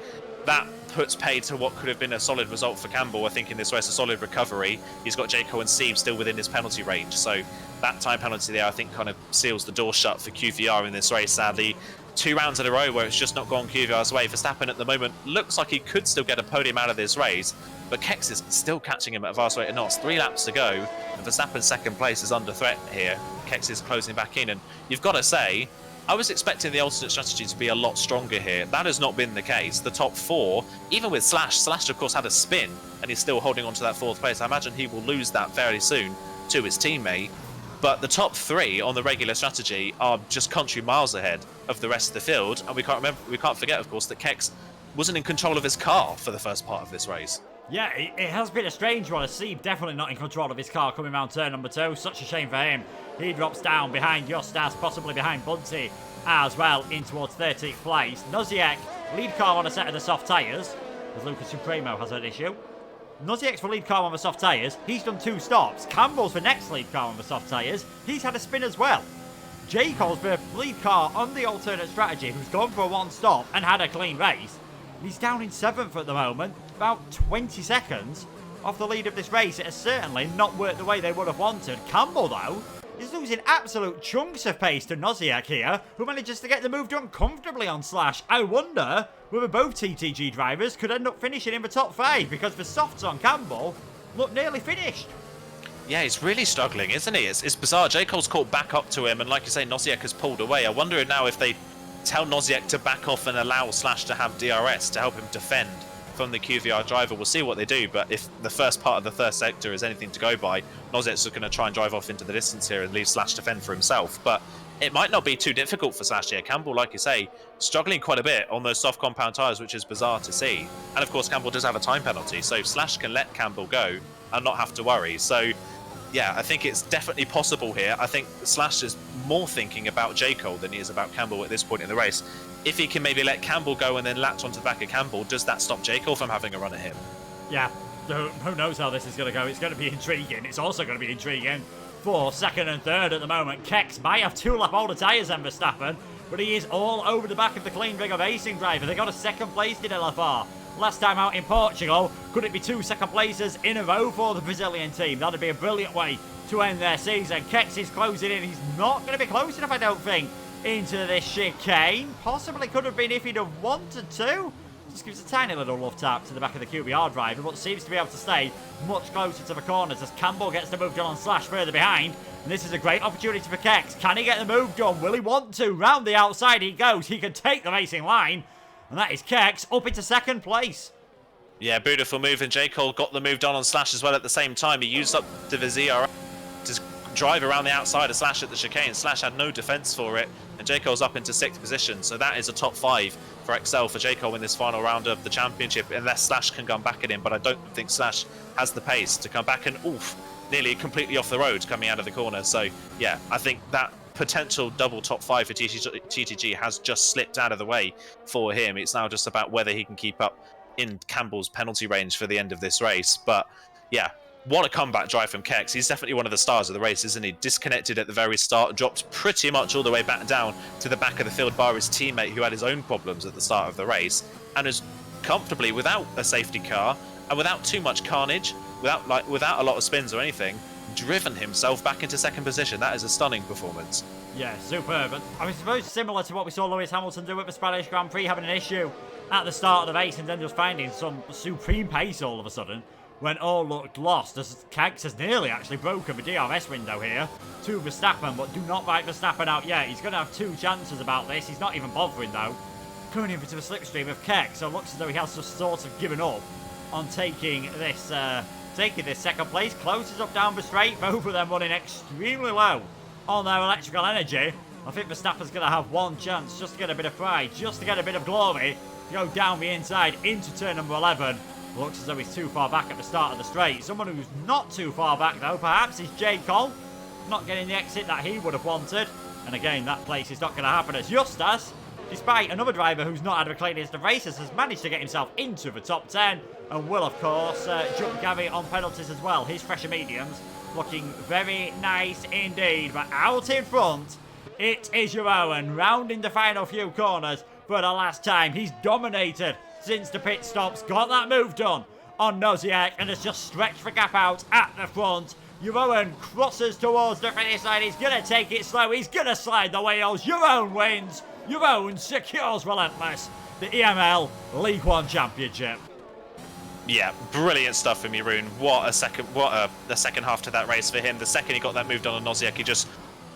that puts paid to what could have been a solid result for Campbell. I think in this race, a solid recovery. He's got Jaco and Steve still within his penalty range. So that time penalty there, I think, kind of seals the door shut for QVR in this race, sadly. 2 rounds in a row where it's just not gone QVR's way. Verstappen at the moment looks like he could still get a podium out of this race, but Kex is still catching him at a vast rate of knots. 3 laps to go, and Verstappen's 2nd place is under threat here. Kex is closing back in, and you've got to say, I was expecting the alternate strategy to be a lot stronger here. That has not been the case. The top 4, even with Slash of course had a spin, and he's still holding on to that 4th place. I imagine he will lose that fairly soon to his teammate. But the top 3 on the regular strategy are just country miles ahead of the rest of the field, and we can't forget, of course, that Kex wasn't in control of his car for the first part of this race. Yeah, it has been a strange one. Seeb definitely not in control of his car coming around turn number 2. Such a shame for him. He drops down behind Justas, possibly behind Bunty as well, in towards 13th place. Noziek, lead car on a set of the soft tyres, as Lucas Supremo has an issue. Noziek's for lead car on the soft tyres. He's done 2 stops. Campbell's for next lead car on the soft tyres. He's had a spin as well. J. Cole's for lead car on the alternate strategy, who's gone for a 1 stop and had a clean race. He's down in 7th at the moment, about 20 seconds off the lead of this race. It has certainly not worked the way they would have wanted. Campbell, though, is losing absolute chunks of pace to Noziek here, who manages to get the move done comfortably on Slash. I wonder whether both TTG drivers could end up finishing in the top 5, because the softs on Campbell look nearly finished. Yeah, he's really struggling, isn't he? It's bizarre. J. Cole's caught back up to him, and like you say, Noziek has pulled away. I wonder now if they tell Noziek to back off and allow Slash to have DRS to help him defend from the QVR driver. We'll see what they do, but if the first part of the third sector is anything to go by, Noziek's going to try and drive off into the distance here and leave Slash to fend for himself. But it might not be too difficult for Slash here. Campbell, like you say, struggling quite a bit on those soft compound tyres, which is bizarre to see. And of course, Campbell does have a time penalty, so Slash can let Campbell go and not have to worry. So yeah, I think it's definitely possible here. I think Slash is more thinking about J. Cole than he is about Campbell at this point in the race. If he can maybe let Campbell go and then latch onto the back of Campbell, does that stop J. Cole from having a run at him? Yeah, who knows how this is going to go. It's going to be intriguing. It's also going to be intriguing for second and third at the moment. Kex might have 2 lap older tyres than Verstappen, but he is all over the back of the clean rigger racing driver. They got a second place in LFR last time out in Portugal. Could it be 2 second places in a row for the Brazilian team? That'd be a brilliant way to end their season. Kex is closing in. He's not going to be close enough, I don't think, into this chicane. Possibly could have been if he'd have wanted to. Just gives a tiny little love tap to the back of the QBR driver, but seems to be able to stay much closer to the corners as Campbell gets the move done on Slash further behind. And this is a great opportunity for Kex. Can he get the move done? Will he want to? Round the outside he goes. He can take the racing line. And that is Kex up into second place. Yeah, beautiful move. And J. Cole got the move done on Slash as well at the same time. He used up the ZR to drive around the outside of Slash at the chicane. Slash had no defense for it, and J. Cole's up into 6th position. So that is a top 5 for Excel for J. Cole in this final round of the championship, unless Slash can come back at him. But I don't think Slash has the pace to come back, and nearly completely off the road coming out of the corner. So yeah, I think that potential double top 5 for TTG has just slipped out of the way for him. It's now just about whether he can keep up in Campbell's penalty range for the end of this race. But yeah, what a comeback drive from Kex. He's definitely one of the stars of the race, isn't he? Disconnected at the very start, dropped pretty much all the way back down to the back of the field bar his teammate who had his own problems at the start of the race, and is comfortably, without a safety car and without too much carnage, without a lot of spins or anything, driven himself back into second position. That is a stunning performance. Yeah, superb. And I suppose similar to what we saw Lewis Hamilton do at the Spanish Grand Prix, having an issue at the start of the race and then just finding some supreme pace all of a sudden when all looked lost, as Kex has nearly actually broken the DRS window here to Verstappen, but do not write Verstappen out yet. He's going to have 2 chances about this. He's not even bothering though. Coming into the slipstream of Kex, so it looks as though he has just sort of given up on taking this second place. Closes up down the straight, both of them running extremely low on their electrical energy. I think Verstappen's going to have one chance just to get a bit of pride, just to get a bit of glory, to go down the inside into turn number 11. Looks as though he's too far back at the start of the straight. Someone who's not too far back though, perhaps, is J. Cole. Not getting the exit that he would have wanted. And again, that place is not going to happen as Justas, despite another driver who's not had a cleanest of races, has managed to get himself into the top 10 and will, of course, jump Gary on penalties as well. His fresher mediums looking very nice indeed. But out in front, it is Owen rounding the final few corners for the last time. He's dominated since the pit stops, got that move done on Noziek, and has just stretched the gap out at the front. Jeroen crosses towards the finish line. He's going to take it slow. He's going to slide the wheels. Jeroen wins. Jeroen secures Relentless the EML League One Championship. Yeah, brilliant stuff from Jeroen. What a second half to that race for him. The second he got that move done on Noziek, he just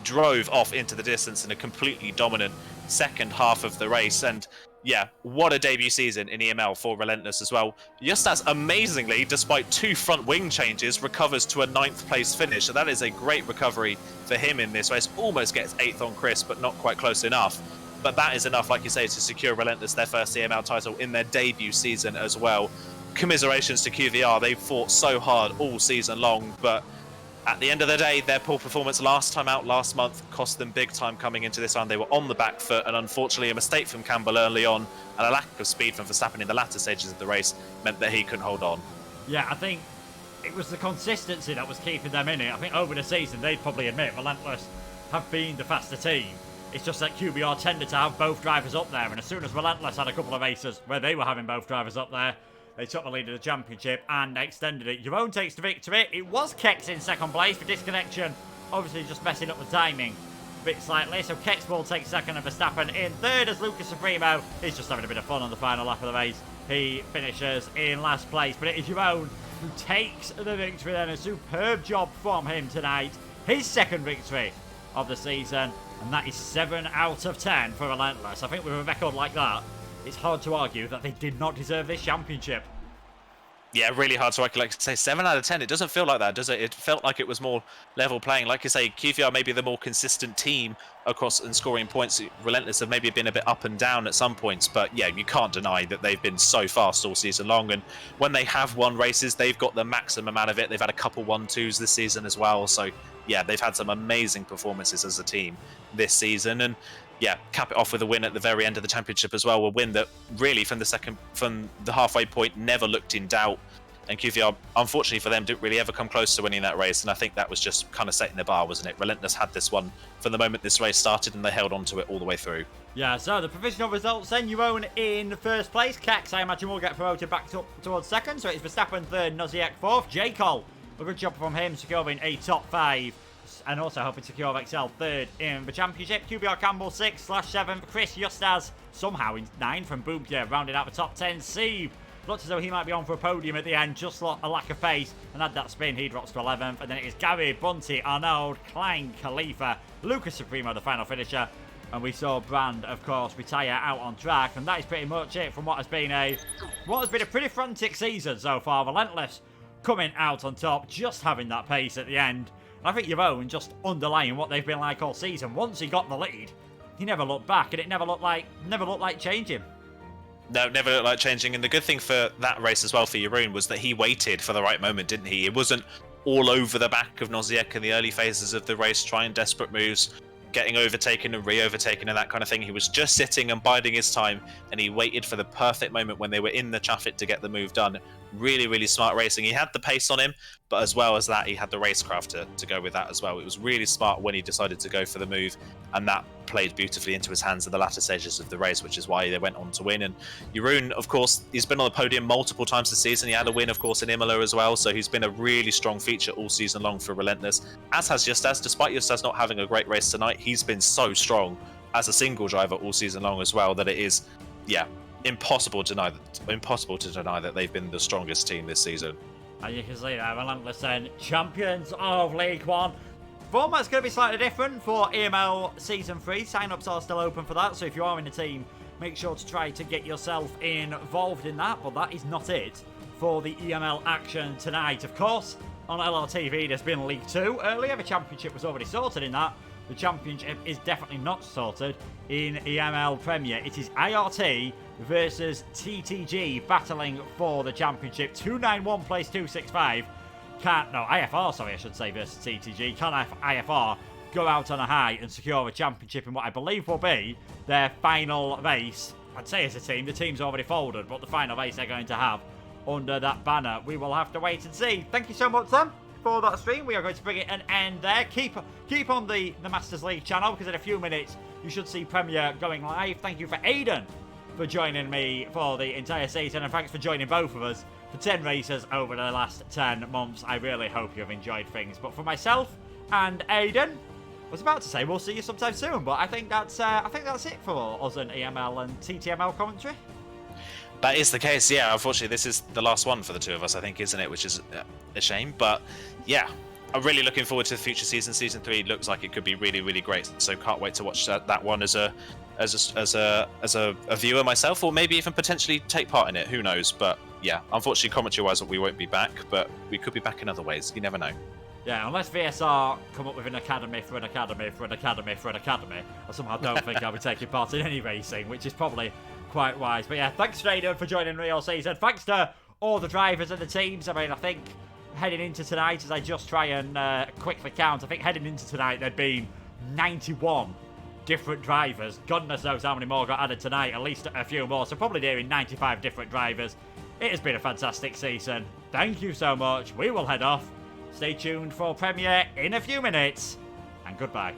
drove off into the distance in a completely dominant second half of the race. And yeah, what a debut season in EML for Relentless as well. Justas, amazingly, despite 2 front wing changes, recovers to a 9th place finish. So that is a great recovery for him in this race. Almost gets 8th on Chris, but not quite close enough. But that is enough, like you say, to secure Relentless their first EML title in their debut season as well. commiserations to QVR. They fought so hard all season long, but at the end of the day, their poor performance last time out last month cost them big time coming into this round. They were on the back foot, and unfortunately a mistake from Campbell early on and a lack of speed from Verstappen in the latter stages of the race meant that he couldn't hold on. Yeah, I think it was the consistency that was keeping them in it. I think over the season, they'd probably admit Relentless have been the faster team. It's just that QBR tended to have both drivers up there, and as soon as Relentless had a couple of races where they were having both drivers up there, they took the lead of the championship and extended it. Your own takes the victory. It was Kex in second place for disconnection. Obviously just messing up the timing a bit slightly. So Kex will take second and Verstappen in third as Lucas Supremo is just having a bit of fun on the final lap of the race. He finishes in last place. But it is your own who takes the victory then. A superb job from him tonight. His second victory of the season. And that is 7 out of 10 for Relentless. I think with a record like that, it's hard to argue that they did not deserve this championship. Yeah, really hard to argue. Like I say, 7 out of 10. It doesn't feel like that, does it? It felt like it was more level playing. Like you say, QVR may be the more consistent team across and scoring points. Relentless have maybe been a bit up and down at some points, but yeah, you can't deny that they've been so fast all season long. And when they have won races, they've got the maximum out of it. They've had a couple 1-2s this season as well. So yeah, they've had some amazing performances as a team this season. And yeah, cap it off with a win at the very end of the championship as well. A win that really from the halfway point never looked in doubt. And QVR, unfortunately for them, didn't really ever come close to winning that race. And I think that was just kind of setting the bar, wasn't it? Relentless had this one from the moment this race started, and they held on to it all the way through. Yeah, so the provisional results then, your own in first place. Kex, I imagine, will get promoted back up towards second. So it's Verstappen third, Noziek fourth. J. Cole, a good job from him, securing a top 5. And also helping secure XL third in the championship. QBR Campbell 6/7th. Chris Justas somehow in 9th from Boomtia, rounding out the top 10. Steve looked as though he might be on for a podium at the end, just a lack of pace, and had that spin. He drops to 11th. And then it is Gary, Bunty, Arnold, Klein, Khalifa, Lucas Supremo, the final finisher. And we saw Brand, of course, retire out on track. And that is pretty much it from what has been a pretty frantic season so far. Relentless coming out on top, just having that pace at the end. I think your own just underlying what they've been like all season. Once he got the lead, he never looked back, and it never looked like changing. No, never looked like changing. And the good thing for that race as well for Jeroen was that he waited for the right moment, didn't he? It wasn't all over the back of Noziek in the early phases of the race, trying desperate moves, getting overtaken and re-overtaken and that kind of thing. He was just sitting and biding his time, and he waited for the perfect moment when they were in the traffic to get the move done. Really, really smart racing. He had the pace on him, but as well as that, he had the racecraft to go with that as well. It was really smart when he decided to go for the move, and that played beautifully into his hands in the latter stages of the race, which is why they went on to win. And Jeroen, of course, he's been on the podium multiple times this season. He had a win, of course, in Imola as well, so he's been a really strong feature all season long for Relentless, as has Justas. Despite Justas not having a great race tonight, he's been so strong as a single driver all season long as well that it is, yeah, impossible to deny that they've been the strongest team this season. And you can see that Relentless then champions of League One. Format's going to be slightly different for EML Season 3. Sign-ups are still open for that, so if you are in the team, make sure to try to get yourself involved in that. But that is not it for the EML action tonight. Of course, on LRTV, there's been League 2 earlier. The championship was already sorted in that. The championship is definitely not sorted in EML Premier. It is IRT versus TTG battling for the championship. 291 plays 265. IFR, sorry, I should say, versus TTG. Can IFR go out on a high and secure a championship in what I believe will be their final race? I'd say as a team, the team's already folded, but the final race they're going to have under that banner, we will have to wait and see. Thank you so much, then, for that stream. We are going to bring it an end there. Keep on the Masters League channel, because in a few minutes you should see Premier going live. Thank you for Aiden for joining me for the entire season, and thanks for joining both of us for 10 races over the last 10 months. I really hope you've enjoyed things. But for myself and Aiden, I was about to say we'll see you sometime soon, but I think that's it for us and EML and TTML commentary. That is the case, yeah. Unfortunately, this is the last one for the two of us, I think, isn't it? Which is a shame, but yeah, I'm really looking forward to the future season. Season 3 looks like it could be really, really great. So can't wait to watch that one as a viewer myself, or maybe even potentially take part in it. Who knows? But yeah, unfortunately, commentary-wise, we won't be back, but we could be back in other ways. You never know. Yeah, unless VSR come up with an academy for an academy for an academy for an academy, I somehow don't think I'll be taking part in any racing, which is probably quite wise. But yeah, thanks, Trader, for joining me all season. Thanks to all the drivers and the teams. I mean, I think heading into tonight, as I just try and quickly count, I think heading into tonight there'd been 91 different drivers. Goodness knows how many more got added tonight, at least a few more, so probably nearing 95 different drivers. It has been a fantastic season. Thank you so much. We will head off. Stay tuned for Premiere in a few minutes, and goodbye.